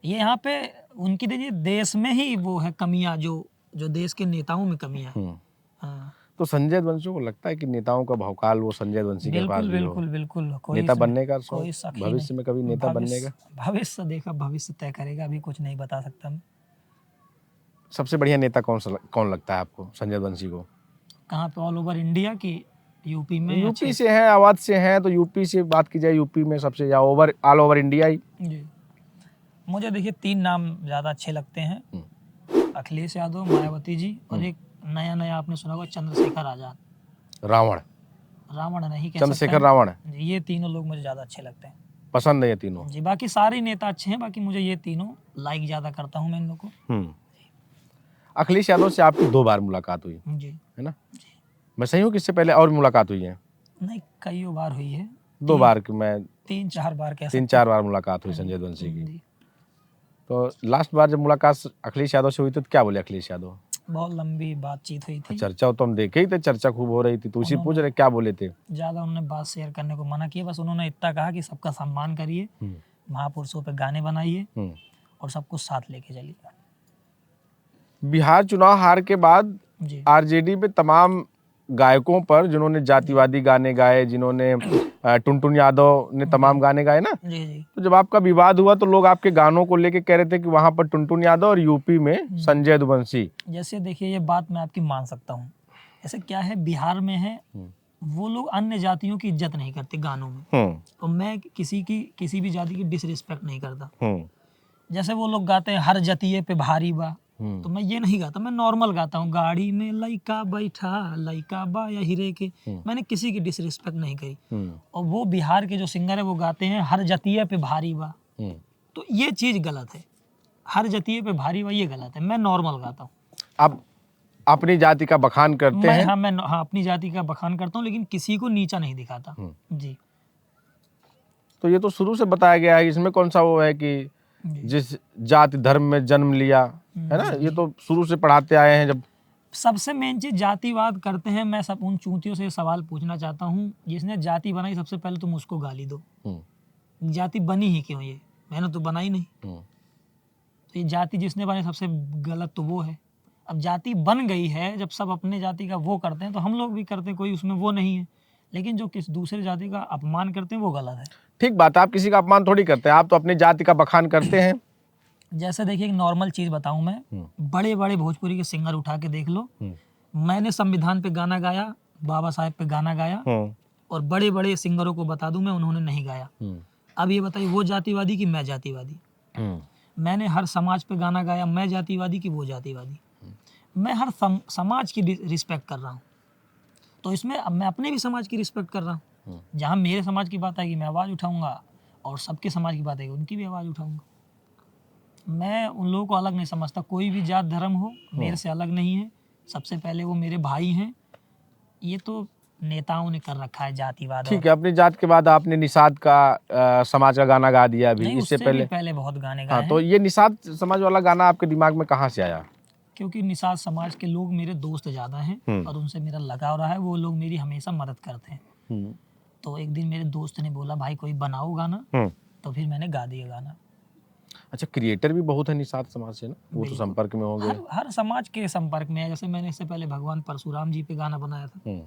Speaker 1: ये यहाँ पे उनकी, देखिए, देश में ही वो है कमियां, जो देश के नेताओं में कमियां हैं। हाँ।
Speaker 2: तो संजय वंशी को लगता है कि नेताओं का भौकाल वो संजय वंशी के पास भी हो?
Speaker 1: बिल्कुल।
Speaker 2: नेता बनने का भविष्य में कभी नेता बनने का?
Speaker 1: भविष्य भविष्य तय करेगा, अभी कुछ नहीं बता सकता मैं।
Speaker 2: सबसे बढ़िया नेता कौन लगता है आपको संजय वंशी को?
Speaker 1: कहाँ पे, ऑल ओवर इंडिया की यूपी में?
Speaker 2: यूपी से हैं, अवध से हैं, तो यूपी से बात की जाए, यूपी में सबसे या ऑल ओवर इंडिया ही? जी,
Speaker 1: मुझे देखिए 3 नाम ज़्यादा अच्छे लगते हैं, अखिलेश यादव, मायावती जी, और एक नया आपने सुना होगा, चंद्रशेखर आजाद।
Speaker 2: रावण नहीं कह चंद्रशेखर रावण,
Speaker 1: ये तीनों लोग मुझे ज़्यादा अच्छे लगते हैं,
Speaker 2: पसंद है ये तीनों
Speaker 1: जी। बाकी सारे नेता अच्छे हैं, बाकी मुझे ये तीनों लाइक ज़्यादा करता हूँ मैं इन लोगों को।
Speaker 2: अखिलेश यादव से आपकी 2 बार मुलाकात हुई,
Speaker 1: जी,
Speaker 2: है ना? जी। मैं सही हूँ कि इससे पहले और मुलाकात हुई है?
Speaker 1: नहीं, कई बार हुई है।
Speaker 2: 2 बार की मैं
Speaker 1: 3-4 बार कह सकते
Speaker 2: 3-4 बार मुलाकात हुई संजय वंशी
Speaker 1: हैं।
Speaker 2: की।
Speaker 1: जी,
Speaker 2: तो लास्ट बार जब मुलाकात अखिलेश यादव से हुई थी तो क्या बोले अखिलेश यादव?
Speaker 1: बहुत लंबी बातचीत हुई थी।
Speaker 2: चर्चा तो हम देखे ही थे, चर्चा खूब हो रही थी, तो उसी पूछ रहे क्या बोले थे?
Speaker 1: ज़्यादा उन्होंने बात शेयर करने को मना किया, बस उन्होंने इतना कहा कि सबका सम्मान करिए, महापुरुषों पे गाने बनाइए और सबको साथ लेके चलिए।
Speaker 2: बिहार चुनाव हार के बाद
Speaker 1: जी
Speaker 2: आरजेडी पे तमाम गायकों पर जिन्होंने जातिवादी गाने गाए, जिन्होंने टुनटुन यादव ने तमाम गाने गाए ना,
Speaker 1: जी जी
Speaker 2: तो जब आपका विवाद हुआ तो लोग आपके गानों को लेके कह रहे थे कि वहां पर टुनटुन यादव और यूपी में संजय यदुवंशी।
Speaker 1: जैसे देखिए, ये बात मैं आपकी मान सकता हूँ। ऐसे क्या है, बिहार में है, वो लोग अन्य जातियों की इज्जत नहीं करते गानों में, और मैं किसी भी जाति की डिसरिस्पेक्ट नहीं करता। जैसे वो लोग गाते हैं हर जतिये पे भारी बा, तो मैं ये नहीं गाता, मैं नॉर्मल गाता हूँ, गाड़ी में लइका बैठा लइका बा या हीरे के। मैंने किसी की डिसरिस्पेक्ट नहीं करी। और वो बिहार के जो सिंगर है वो गाते हैं हर जतिये पे भारी बा, तो ये चीज़ गलत है। हर जतिये पे भारी बा ये गलत है, मैं नॉर्मल गाता हूँ।
Speaker 2: आप अपनी जाति का बखान करते हैं?
Speaker 1: मैं अपनी जाति का बखान करता हूँ, लेकिन किसी को नीचा नहीं दिखाता। जी
Speaker 2: तो ये तो शुरू से बताया गया है, इसमें कौन सा वो है कि जिस जाति धर्म में जन्म लिया, है ना, ये तो शुरू से पढ़ाते आए हैं। जब
Speaker 1: सबसे मेन चीज जातिवाद करते हैं, मैं सब उन चूतियों से सवाल पूछना चाहता हूँ, जिसने जाति बनाई सबसे पहले तुम उसको गाली दो। जाति बनी ही क्यों? ये मैंने तो बनाई नहीं। तो ये जाति जिसने बनाई सबसे गलत तो वो है। अब जाति बन गई है, जब सब अपने जाति का वो करते हैं तो हम लोग भी करते हैं, कोई उसमें वो नहीं है। लेकिन जो किस दूसरे जाति का अपमान करते हैं वो गलत है।
Speaker 2: ठीक बात है, आप किसी का अपमान थोड़ी करते हैं, आप तो अपनी जाति का बखान करते हैं।
Speaker 1: जैसे देखिए, एक नॉर्मल चीज बताऊं मैं, बड़े बड़े भोजपुरी के सिंगर उठा के देख लो, मैंने संविधान पे गाना गाया, बाबा साहेब पे गाना गाया, और बड़े बड़े सिंगरों को बता दूं मैं, उन्होंने नहीं गाया। अब ये बताइए, वो जातिवादी कि मैं जातिवादी? मैंने हर समाज पे गाना गाया, मैं जातिवादी कि वो जातिवादी? मैं हर समाज की रिस्पेक्ट कर रहा हूँ, तो इसमें अब मैं अपने भी समाज की रिस्पेक्ट कर रहा हूँ। जहाँ मेरे समाज की बात आएगी मैं आवाज़ उठाऊंगा, और सबके समाज की बात आएगी उनकी भी आवाज़ उठाऊंगा। मैं उन लोगों को अलग नहीं समझता, कोई भी जात धर्म हो मेरे से अलग नहीं है। सबसे पहले वो मेरे भाई हैं। ये तो नेताओं ने कर रखा है जातिवाद।
Speaker 2: ठीक है, अपनी जात के बाद आपने निषाद का समाज का गाना गा दिया अभी,
Speaker 1: नहीं,
Speaker 2: इससे
Speaker 1: उससे
Speaker 2: पहले
Speaker 1: भी पहले बहुत गाने गाए
Speaker 2: हाँ,
Speaker 1: हैं।
Speaker 2: तो ये निषाद समाज वाला गाना आपके दिमाग में कहाँ से आया?
Speaker 1: क्योंकि निषाद समाज के लोग मेरे दोस्त ज़्यादा हैं और उनसे मेरा लगाव रहा है, वो लोग मेरी हमेशा मदद करते हैं। तो एक दिन मेरे दोस्त ने बोला भाई कोई बनाओ गाना, तो फिर मैंने गा दिया गाना।
Speaker 2: अच्छा, क्रिएटर भी बहुत है निषाद समाज से ना, वो तो संपर्क में होंगे।
Speaker 1: हर समाज के संपर्क में है। जैसे मैंने इससे पहले भगवान परशुराम जी पे गाना बनाया था,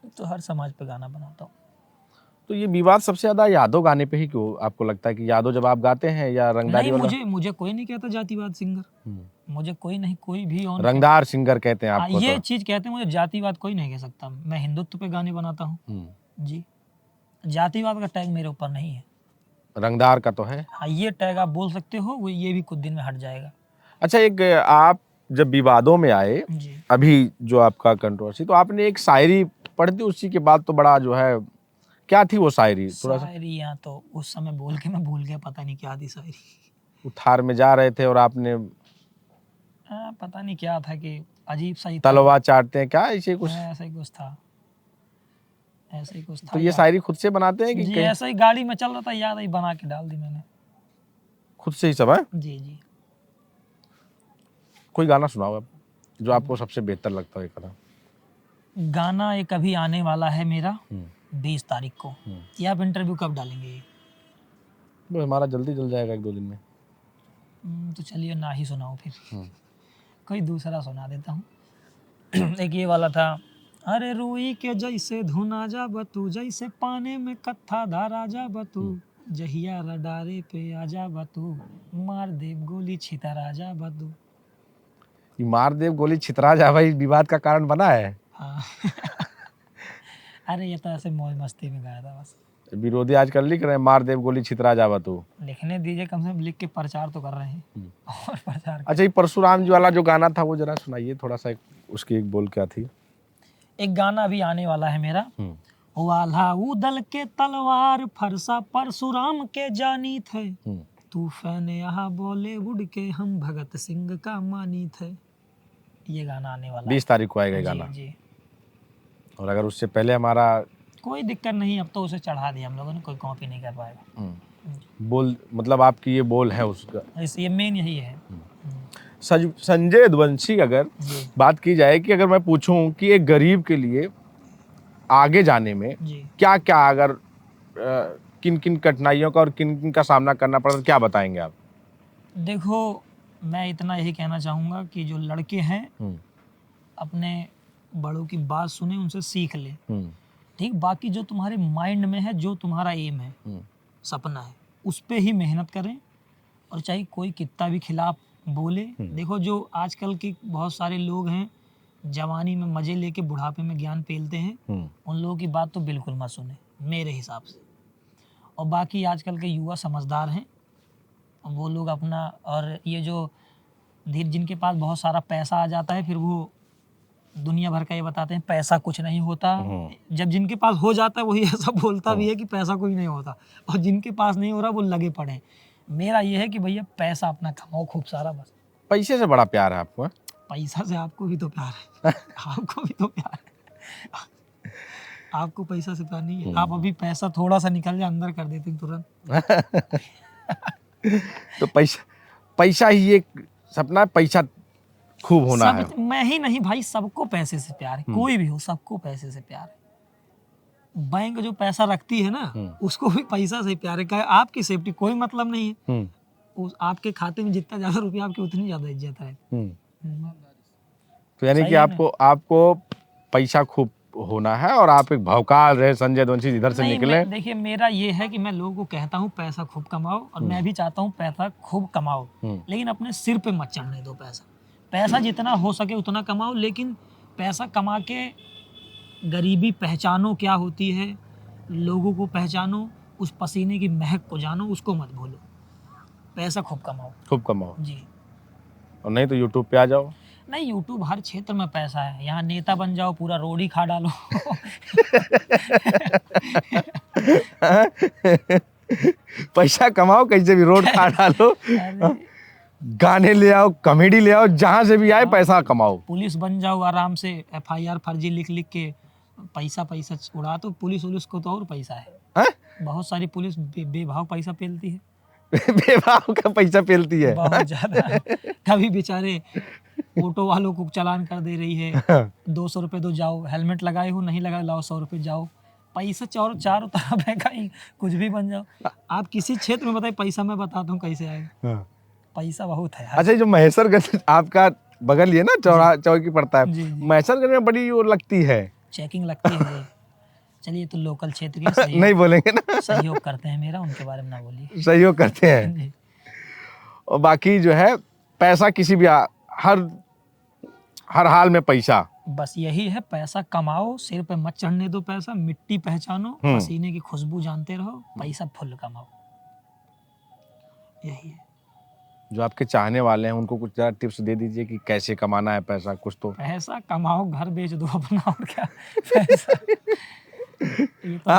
Speaker 1: तो हर समाज पे गाना बनाता हूँ।
Speaker 2: तो ये विवाद सबसे ज्यादा यादव गाने पे ही क्यों आपको लगता है कि यादव जब आप गाते हैं या रंगदारी
Speaker 1: नहीं,
Speaker 2: वाला?
Speaker 1: मुझे कोई नहीं कहता जातिवाद सिंगर, मुझे कोई नहीं, कोई भी और
Speaker 2: रंगदार सिंगर कहते हैं आपको?
Speaker 1: ये
Speaker 2: तो
Speaker 1: चीज कहते हैं, मुझे जातिवाद कोई नहीं कह सकता। मैं हिंदुत्व पे गाने बनाता हूँ जी, जातिवाद का टैग मेरे ऊपर नहीं है।
Speaker 2: रंगदार का तो है।
Speaker 1: हाँ, ये टैग आप बोल सकते हो, वो ये भी कुछ दिन में हट जाएगा।
Speaker 2: अच्छा, एक आप जब विवादों में आए
Speaker 1: जी
Speaker 2: अभी जो आपका कंट्रोवर्सी, तो आपने एक शायरी पढ़ दी, उसी के बाद तो बड़ा जो है, क्या थी वो शायरी? थोड़ा सा।
Speaker 1: शायरी यहाँ तो उस समय बोल के मैं भूल गया, पता नहीं क्या थी शायरी।
Speaker 2: उठार में जा रहे थे और आपने
Speaker 1: पता नहीं क्या था, कि अजीब सा ही था।
Speaker 2: तलवा चाटते हैं क्या, ऐसे कुछ?
Speaker 1: ऐसा ही कुछ था, ऐसा ही कुछ था।
Speaker 2: तो ये शायरी खुद से बनाते हैं कि
Speaker 1: जी ऐसा ही गाड़ी में चल रहा था, याद आई, बना के डाल दी मैंने।
Speaker 2: खुद से ही सब है?
Speaker 1: जी जी।
Speaker 2: कोई गाना सुनाओ आप जो आपको सबसे बेहतर लगता है।
Speaker 1: गाना एक अभी आने वाला है मेरा 20 तारीख को। ये आप इंटरव्यू कब डालेंगे ये?
Speaker 2: वो हमारा जल्दी जल जाएगा 1-2 दिन में।
Speaker 1: तो चलिए ना ही सुनाओ फिर। कोई दूसरा सुना देता हूँ। एक ये वाला था, अरे रुई के जैसे धुना जा बतू, जैसे पानी में कत्था धारा जा बतू, जहिया रडारे पे आजा बतू, मार देव गोली छितरा जा बतू।
Speaker 2: मार देव गोली छितरा जा भाई विवाद का कारण बना है।
Speaker 1: हाँ। अरे ये तो ऐसे मौज मस्ती में गाया था बस।
Speaker 2: विरोधी आजकल लिख रहे हैं मार देव गोली छितरा जावा तू।
Speaker 1: लिखने दीजिए, कम से कम लिख के प्रचार तो कर रहे हैं। और प्रचार।
Speaker 2: अच्छा, ये परशुराम जी वाला जो गाना था वो जरा सुनाइए थोड़ा सा, उसकी एक बोल क्या थी?
Speaker 1: एक गाना अभी आने वाला है मेरा, वाला उदल के तलवार फरसा परशुराम के जानी थे, तूफान यहाँ बॉलीवुड के हम भगत सिंह का मानी थे। ये गाना आने वाला
Speaker 2: 20 तारीख को आएगा ये गाना।
Speaker 1: जी।
Speaker 2: और अगर उससे पहले हमारा
Speaker 1: कोई दिक्कत नहीं, अब तो उसे चढ़ा दिया हम लोगों ने, कोई कॉपी नहीं कर पाएगा।
Speaker 2: बोल मतलब आपकी ये बोल है उसका।
Speaker 1: ये मेन यही है।
Speaker 2: संजय यदुवंशी अगर
Speaker 1: जी
Speaker 2: बात की जाए कि अगर मैं पूछूं कि एक गरीब के लिए आगे जाने में
Speaker 1: जी।
Speaker 2: क्या क्या अगर किन किन कठिनाइयों का और किन किन का सामना करना पड़ता है, क्या बताएंगे आप?
Speaker 1: देखो, मैं इतना यही कहना चाहूँगा कि जो लड़के हैं अपने बड़ों की बात सुने, उनसे सीख ले। ठीक, बाकी जो तुम्हारे माइंड में है, जो तुम्हारा एम है, सपना है, उस पे ही मेहनत करें। और चाहे कोई कितना भी खिलाफ बोले, देखो जो आजकल के बहुत सारे लोग हैं, जवानी में मजे लेके बुढ़ापे में ज्ञान पेलते हैं, उन लोगों की बात तो बिल्कुल मत सुने मेरे हिसाब से। और बाकी आजकल के युवा समझदार हैं, वो लोग अपना, और ये जो धीरे जिनके पास बहुत सारा पैसा आ जाता है, फिर वो दुनिया भर का ये बताते हैं पैसा कुछ नहीं होता। जब जिनके पास हो जाता है वही ऐसा बोलता भी है कि पैसा कुछ नहीं होता, और जिनके पास नहीं हो रहा वो लगे पड़े हैं। मेरा ये है कि भैया पैसा अपना कमाओ खूब सारा, बस।
Speaker 2: पैसे से बड़ा प्यार है आपको? है?
Speaker 1: पैसा से आपको भी तो प्यार है आपको भी तो प्यार है। आपको पैसा से प्यार नहीं है? आप अभी पैसा थोड़ा सा निकल जाए अंदर कर देते हैं तुरंत।
Speaker 2: तो पैसा ही एक सपना है, पैसा खूब होना है।
Speaker 1: मैं ही नहीं भाई, सबको पैसे से प्यार है, कोई भी हो, सबको पैसे से प्यार है। बैंक जो पैसा रखती है ना, उसको भी पैसा से प्यार है। आपकी सेफ्टी कोई मतलब नहीं है, उस आपके खाते में जितना ज्यादा रुपया आपकी उतनी ज्यादा इज्जत है।
Speaker 2: तो यानी कि आपको पैसा खूब होना है और आप एक भौकाल रहे संजय यदुवंशी इधर से निकले।
Speaker 1: देखिए, मेरा ये है कि मैं लोगों को कहता हूँ पैसा खूब कमाओ, और मैं भी चाहता हूँ पैसा खूब कमाओ, लेकिन अपने सिर पे मत चढ़ने दो पैसा। पैसा जितना हो सके उतना कमाओ, लेकिन पैसा कमा के गरीबी पहचानो क्या होती है, लोगों को पहचानो, उस पसीने की महक को जानो, उसको मत भूलो। पैसा खूब कमाओ जी।
Speaker 2: और नहीं तो यूट्यूब पे आ जाओ।
Speaker 1: नहीं, यूट्यूब हर क्षेत्र में पैसा है, यहाँ नेता बन जाओ, पूरा रोड ही खा डालो।
Speaker 2: पैसा कमाओ, कैसे भी रोड खा डालो, गाने ले आओ, कॉमेडी ले आओ, जहां से भी आए पैसा कमाओ।
Speaker 1: पुलिस बन जाओ आराम से, FIR फर्जी लिख लिख के पैसा उड़ा। तो पुलिस को तो और पैसा है, बहुत सारी पुलिस बेभाव पैसा पेलती है।
Speaker 2: बेभाव का पैसा पेलती है
Speaker 1: बहुत ज्यादा। कभी बेचारे ऑटो वालों को चालान कर दे रही है, 200 रुपये दो, जाओ, हेलमेट लगाए हो, नहीं लगाए, लाओ 100 रुपये, जाओ। पैसा चारों तरफ है, कहीं कुछ भी बन जाओ। आप किसी क्षेत्र में बताइए, पैसा मैं बताता हूँ कैसे आएगा। पैसा बहुत है।
Speaker 2: अच्छा, जो महेश्वरगंज आपका बगल ही है ना, चौकी पड़ता है, महेश्वरगंज में बड़ी वो लगती है,
Speaker 1: चेकिंग लगती है। चलिए, तो लोकल क्षेत्र के सहयोग
Speaker 2: नहीं बोलेंगे ना,
Speaker 1: सहयोग करते हैं मेरा, उनके बारे में ना बोलिए।
Speaker 2: सहयोग करते हैं। और बाकी जो है पैसा किसी भी हर हाल में पैसा,
Speaker 1: बस यही है, पैसा कमाओ, सिर पे मत चढ़ने दो पैसा, मिट्टी पहचानो, पसीने की खुशबू जानते रहो, पैसा फुल कमाओ, यही है।
Speaker 2: जो आपके चाहने वाले हैं उनको कुछ ज़रा टिप्स दे दीजिए कि कैसे कमाना है पैसा। कुछ तो
Speaker 1: पैसा कमाओ, घर बेच दो अपना, और क्या। पैसा ये तो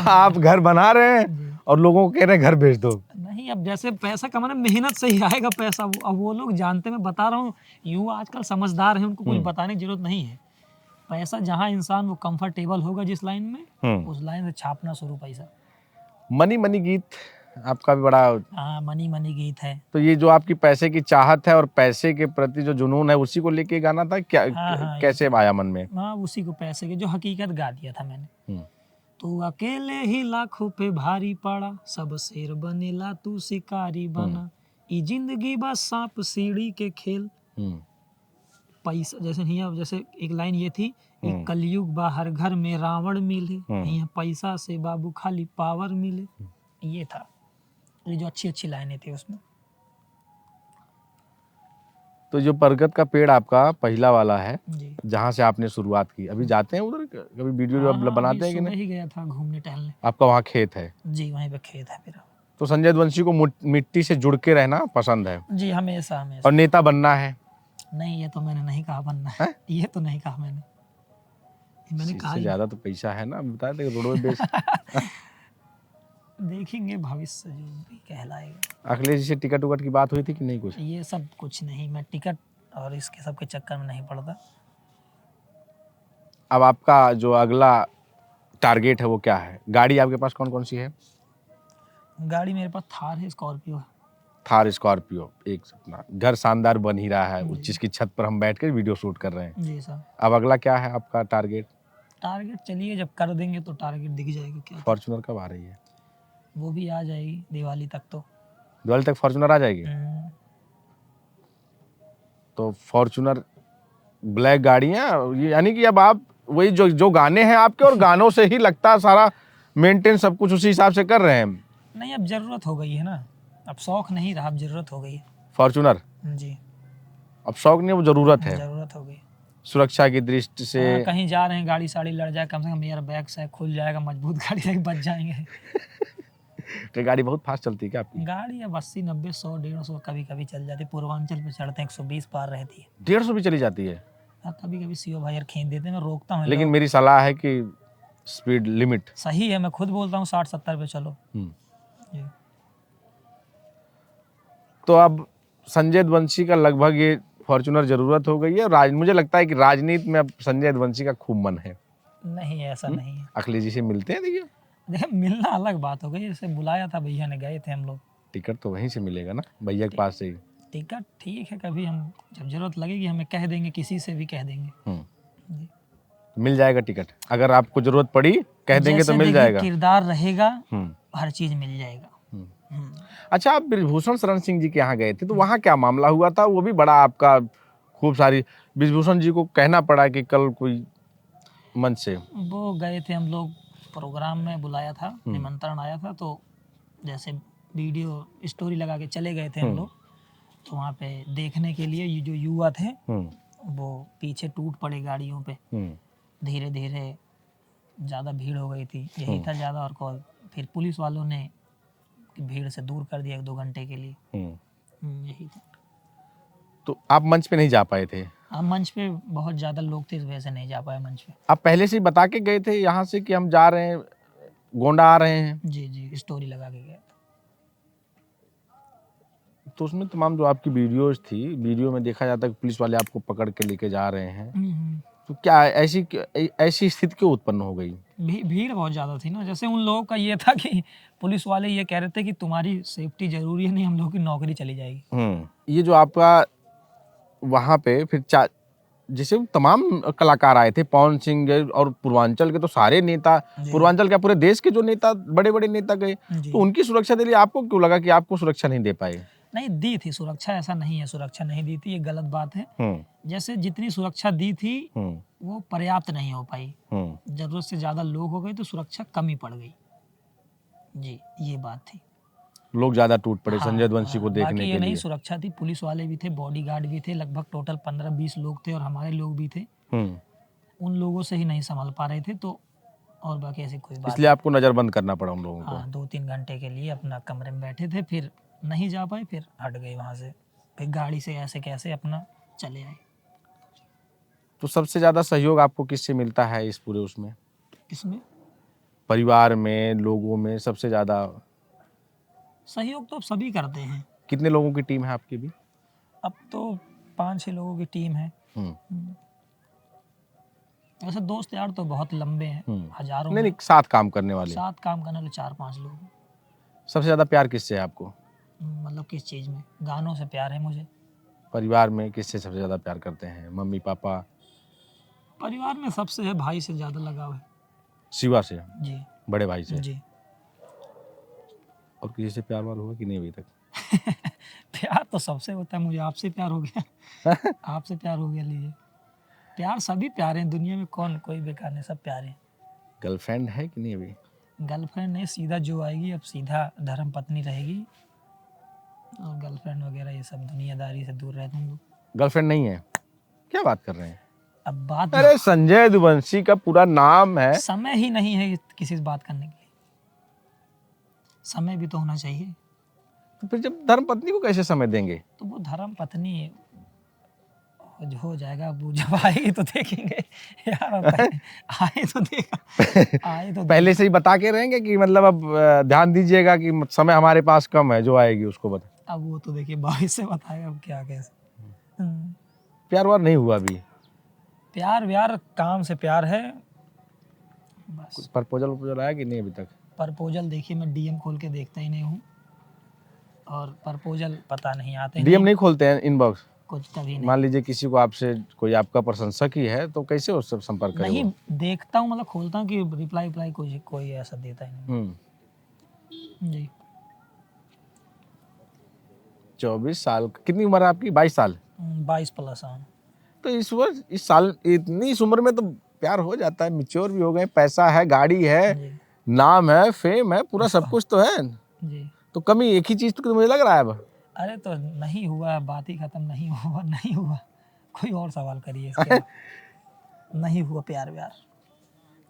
Speaker 2: आप घर बना रहे हैं और लोगों को कह रहे हैं घर बेच दो।
Speaker 1: नहीं, अब जैसे पैसा कमाना मेहनत से ही आएगा पैसा, अब वो लोग जानते, मैं बता रहा हूँ, युवा आजकल समझदार है, उनको कुछ बताने की जरूरत नहीं है। पैसा जहाँ इंसान वो कंफर्टेबल होगा जिस लाइन में, उस लाइन से छापना शुरू पैसा।
Speaker 2: मनी मनी गीत आपका भी बड़ा,
Speaker 1: हाँ, मनी गीत है।
Speaker 2: तो ये जो आपकी पैसे की चाहत है और पैसे के प्रति जो जुनून है, उसी को लेके गाना था क्या?
Speaker 1: हाँ,
Speaker 2: कैसे आया मन में?
Speaker 1: हाँ, उसी को, पैसे के जो हकीकत गा दिया था मैंने। तू अकेले ही लाखों पे भारी पड़ा, सब शेर बनेला तू शिकारी बना, ई जिंदगी बस सांप सीढ़ी के खेल। पैसा जैसे एक लाइन ये थी कि कलयुग बा हर घर में रावण मिले, यहाँ पैसा से बाबू खाली पावर मिले। ये था, ये जो अच्छी लाइनें थी उसमें।
Speaker 2: तो जो बरगद का पेड़ आपका पहला वाला है, जहाँ से आपने शुरुआत की, अभी जाते हैं उधर, कभी वीडियो बनाते हैं कि नहीं?
Speaker 1: ही गया था घूमने टहलने।
Speaker 2: आपका वहाँ खेत है? जी,
Speaker 1: वहीं पे खेत है मेरा।
Speaker 2: तो संजय यदुवंशी को मिट्टी से जुड़ के रहना पसंद है?
Speaker 1: जी, हमेशा।
Speaker 2: और नेता बनना है?
Speaker 1: नहीं, ये तो मैंने नहीं कहा बनना है। ये तो नहीं कहा मैंने कहा
Speaker 2: ज्यादा तो पैसा है ना, बता दे रोड पे बेच।
Speaker 1: देखेंगे भविष्य जो भी कहलाएगा।
Speaker 2: अखिलेश जी से टिकट उकट की बात हुई थी कि नहीं? कुछ
Speaker 1: ये सब कुछ नहीं, मैं टिकट और इसके सब के चक्कर में नहीं पड़ता।
Speaker 2: अब आपका जो अगला टारगेट है वो क्या है? गाड़ी आपके पास कौन कौन सी है?
Speaker 1: गाड़ी मेरे पास थार है, स्कॉर्पियो है।
Speaker 2: थार स्कॉर्पियो, एक सपना। घर शानदार बन ही रहा है, जिसकी छत पर हम बैठ कर वीडियो शूट कर रहे हैं।
Speaker 1: जी सर।
Speaker 2: अब अगला क्या है आपका टारगेट?
Speaker 1: टारगेट चलिए जब कर देंगे तो टारगेट दिख जाएगा क्या।
Speaker 2: फॉर्च्यूनर कब आ रही है?
Speaker 1: वो भी आ जाएगी दिवाली तक तो।
Speaker 2: दिवाली तक फॉर्च्यूनर आ जाएगी? तो फॉर्च्यूनर ब्लैक गाड़ियाँ, यानी कि अब आप वही जो जो गाने हैं आपके, और गानों से ही लगता है सारा मेंटेन सब कुछ उसी हिसाब से कर रहे हैं।
Speaker 1: नहीं अब जरूरत हो गई है ना, अब शौक नहीं रहा, अब जरूरत हो गई है।
Speaker 2: फॉर्च्यूनर
Speaker 1: जी
Speaker 2: अब शौक नहीं, वो जरूरत है।
Speaker 1: जरूरत हो गई।
Speaker 2: सुरक्षा की दृष्टि से
Speaker 1: कहीं जा रहे हैं, गाड़ी साड़ी लड़ जाए, कम से कम एयर बैग से खुल जाएगा, मजबूत गाड़ी से बच जाएंगे।
Speaker 2: तो गाड़ी बहुत फास्ट चलती है क्या आपकी?
Speaker 1: गाड़ी अब 80 90 100 150 कभी कभी चल जाती है। पूर्वांचल पे चढ़ते हैं 120 पार रहती है।
Speaker 2: 150 भी चली जाती है?
Speaker 1: हाँ कभी कभी सीओ भाई यार खींच देते हैं, मैं रोकता हूँ।
Speaker 2: लेकिन मेरी सलाह है कि स्पीड लिमिट
Speaker 1: सही है, मैं खुद बोलता हूँ 60 70 पे चलो। जी।
Speaker 2: तो अब संजय वंशी का लगभग ये फॉर्च्यूनर जरूरत हो गई है। मुझे लगता है कि राजनीति में अब संजय वंशी का खूब मन है।
Speaker 1: नहीं ऐसा नहीं है।
Speaker 2: अखिलेश जी से मिलते हैं? देखिए
Speaker 1: मिलना अलग बात हो गई, जैसे बुलाया था भैया ने, गए थे हम लोग।
Speaker 2: टिकट तो वहीं से मिलेगा ना, भैया के पास से ही।
Speaker 1: टिकट ठीक है, कभी हम जब जरूरत लगेगी हमें कह देंगे, किसी से भी कह देंगे। जी।
Speaker 2: मिल जाएगा टिकट, अगर आपको जरूरत पड़ी कह देंगे तो मिल जाएगा।
Speaker 1: किरदार रहेगा, हर चीज मिल जाएगा।
Speaker 2: अच्छा, आप ब्रिजभूषण शरण सिंह जी के यहाँ गए थे, तो वहाँ क्या मामला हुआ था? वो भी बड़ा आपका खूब सारी, ब्रिजभूषण जी को कहना पड़ा कि कल कोई मंच से
Speaker 1: वो गए थे हम लोग, प्रोग्राम में बुलाया था, निमंत्रण आया था, तो जैसे वीडियो स्टोरी लगा के चले गए थे हम लोग। तो वहाँ पे देखने के लिए ये जो युवा थे वो पीछे टूट पड़े गाड़ियों पे। धीरे धीरे ज़्यादा भीड़ हो गई थी, यही था ज़्यादा, और कॉल फिर पुलिस वालों ने भीड़ से दूर कर दिया 1-2 घंटे के लिए। यही था।
Speaker 2: तो आप मंच पे नहीं जा पाए थे?
Speaker 1: हाँ मंच पे बहुत ज़्यादा लोग थे, इस वजह से नहीं जा पाए मंच पे।
Speaker 2: आप पहले से ही बता के गए थे यहाँ से कि हम जा रहे हैं, गोंडा आ रहे हैं?
Speaker 1: जी जी स्टोरी लगा के गया था।
Speaker 2: तो उसमें तमाम जो आपकी वीडियोस थी, वीडियो में देखा जाता है कि पुलिस वाले आपको पकड़ के लेके जा रहे हैं। तो क्या ऐसी स्थिति क्यों उत्पन्न हो गई?
Speaker 1: भीड़ बहुत ज़्यादा थी ना। जैसे उन लोगों का ये था कि पुलिस वाले ये कह रहे थे कि तुम्हारी सेफ्टी जरूरी है, नहीं हम लोगों की नौकरी चली जाएगी।
Speaker 2: ये जो आपका वहाँ पे फिर जैसे तमाम कलाकार आए थे, पवन सिंह और पूर्वांचल के तो सारे नेता, पूर्वांचल क्या पूरे देश के जो नेता, बड़े बड़े नेता गए, तो उनकी सुरक्षा के लिए आपको क्यों लगा कि आपको सुरक्षा नहीं दे पाए?
Speaker 1: नहीं दी थी सुरक्षा, ऐसा नहीं है सुरक्षा नहीं दी थी, ये गलत बात है। जैसे जितनी सुरक्षा दी थी वो पर्याप्त नहीं हो पाई, जरूरत से ज्यादा लोग हो गए तो सुरक्षा कमी पड़ गई। जी ये बात थी,
Speaker 2: लोग ज्यादा टूट पड़े संजय वंशी को देखने के लिए।
Speaker 1: नहीं सुरक्षा थी, पुलिस वाले भी थे, बॉडीगार्ड भी थे, लगभग टोटल 15-20 लोग थे और हमारे लोग भी थे। उन लोगों से ही नहीं संभाल पा रहे थे, तो और बाकी ऐसी कोई बात,
Speaker 2: इसलिए आपको नजरबंद करना पड़ा उन लोगों को।
Speaker 1: हाँ 2-3 घंटे के लिए अपना कमरे में बैठे थे, फिर नहीं जा पाए, फिर हट गए वहाँ से, फिर गाड़ी से ऐसे कैसे अपना चले आए।
Speaker 2: तो सबसे ज्यादा सहयोग आपको किससे मिलता है इस पूरे उसमें?
Speaker 1: इसमें
Speaker 2: परिवार में, लोगों में सबसे ज्यादा
Speaker 1: सहयोग तो सभी करते हैं।
Speaker 2: कितने लोगों की टीम है आपकी भी?
Speaker 1: अब तो 5-6 लोगों की टीम है। वैसे दोस्त यार तो बहुत लंबे हैं, हजारों।
Speaker 2: नहीं, साथ काम करने वाले,
Speaker 1: साथ काम करने वाले 4-5 लोग।
Speaker 2: सबसे ज्यादा प्यार किससे है आपको?
Speaker 1: मतलब किस चीज में? गानों से प्यार है मुझे।
Speaker 2: परिवार में किससे सबसे ज्यादा प्यार करते हैं? Mummy papa?
Speaker 1: परिवार में सबसे है, भाई से ज्यादा लगाव है।
Speaker 2: शिवा से?
Speaker 1: जी
Speaker 2: बड़े भाई से?
Speaker 1: जी।
Speaker 2: और किसी से प्यार वार हुआ कि नहीं अभी तक?
Speaker 1: प्यार तो सबसे होता है, मुझे आपसे प्यार हो गया। आपसे प्यार हो गया, लीजिए। प्यार सभी प्यारे हैं दुनिया में, कौन कोई बेकार नहीं, सब प्यारे हैं।
Speaker 2: गर्लफ्रेंड है कि नहीं अभी?
Speaker 1: गर्लफ्रेंड नहीं, सीधा जो आएगी, अब सीधा धर्म पत्नी रहेगी, और गर्लफ्रेंड वगैरह ये सब दुनियादारी से दूर रहते हैं लोग।
Speaker 2: गर्लफ्रेंड नहीं है? क्या बात कर रहे हैं?
Speaker 1: अब बात,
Speaker 2: अरे संजय वंशी का पूरा नाम है।
Speaker 1: समय ही नहीं है किसी से बात करने के लिए, समय भी तो होना चाहिए।
Speaker 2: तो फिर जब धर्म पत्नी को कैसे समय देंगे?
Speaker 1: तो वो धर्म पत्नी हो जाएगा, वो जब आएगी तो देखेंगे यार। आए तो देखा, आए तो
Speaker 2: पहले से ही बता के रहेंगे कि मतलब अब ध्यान दीजिएगा कि समय हमारे पास कम है, जो आएगी उसको बता।
Speaker 1: अब वो तो देखिए बारिश से बताएगा, अब क्या कैसे।
Speaker 2: प्यार वार नहीं हुआ अभी?
Speaker 1: प्यार व्यार काम से प्यार है, बस।
Speaker 2: प्रपोजल आया कि नहीं अभी तक?
Speaker 1: प्रपोजल देखिए मैं डीएम खोल के देखता ही नहीं हूँ, और प्रपोजल पता नहीं आते
Speaker 2: डीएम
Speaker 1: नहीं,
Speaker 2: नहीं खोलते हैं इनबॉक्स?
Speaker 1: कुछ कभी नहीं।
Speaker 2: मान लीजिए किसी को आपसे कोई आपका प्रशंसक ही है तो कैसे उससे संपर्क करे
Speaker 1: नहीं
Speaker 2: वो?
Speaker 1: देखता हूँ, मतलब खोलता हूँ कि रिप्लाई कोई ऐसा देता ही नहीं। जी
Speaker 2: 24 साल, कितनी उम्र है आपकी? 22 साल।
Speaker 1: 22 प्लस। हाँ
Speaker 2: तो इस साल इतनी इस उम्र में तो प्यार हो जाता है, मैच्योर भी हो गए, पैसा है, गाड़ी है,
Speaker 1: जी
Speaker 2: नाम है, फेम है, पूरा सब कुछ तो है।
Speaker 1: जी।
Speaker 2: तो कमी एक ही चीज तो मुझे लग रहा है अब।
Speaker 1: अरे तो नहीं हुआ, बात ही खत्म, नहीं हुआ नहीं हुआ। कोई और सवाल करिए इसके बाद। नहीं हुआ प्यार व्यार।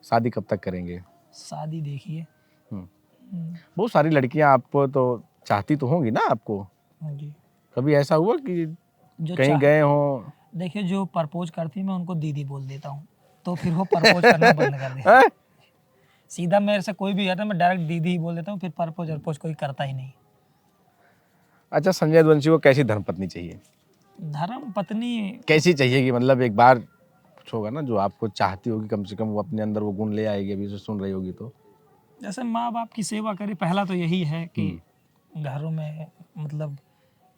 Speaker 2: शादी कब तक करेंगे?
Speaker 1: शादी देखिए।
Speaker 2: बहुत सारी लड़कियां आपको तो चाहती तो होंगी ना आपको?
Speaker 1: जी
Speaker 2: कभी ऐसा हुआ कि
Speaker 1: जो
Speaker 2: कहीं गए हो?
Speaker 1: देखिए जो प्रपोज करती है मैं उनको दीदी बोल देता हूँ, तो फिर वो प्रपोज करना बंद कर देती है।
Speaker 2: हैं?
Speaker 1: सीधा मेरे से कोई भी आता है मैं डायरेक्ट दीदी ही बोल देता हूँ, फिर प्रपोज कोई करता ही नहीं।
Speaker 2: अच्छा, संजय यदुवंशी को कैसी धर्मपत्नी चाहिए?
Speaker 1: धर्म पत्नी
Speaker 2: कैसी चाहिए कि मतलब एक बार कुछ होगा ना जो आपको चाहती होगी, कम से कम वो अपने अंदर वो गुण ले आएगी, अभी से सुन रही होगी तो?
Speaker 1: जैसे माँ बाप की सेवा करे, पहला तो यही है कि घरों में मतलब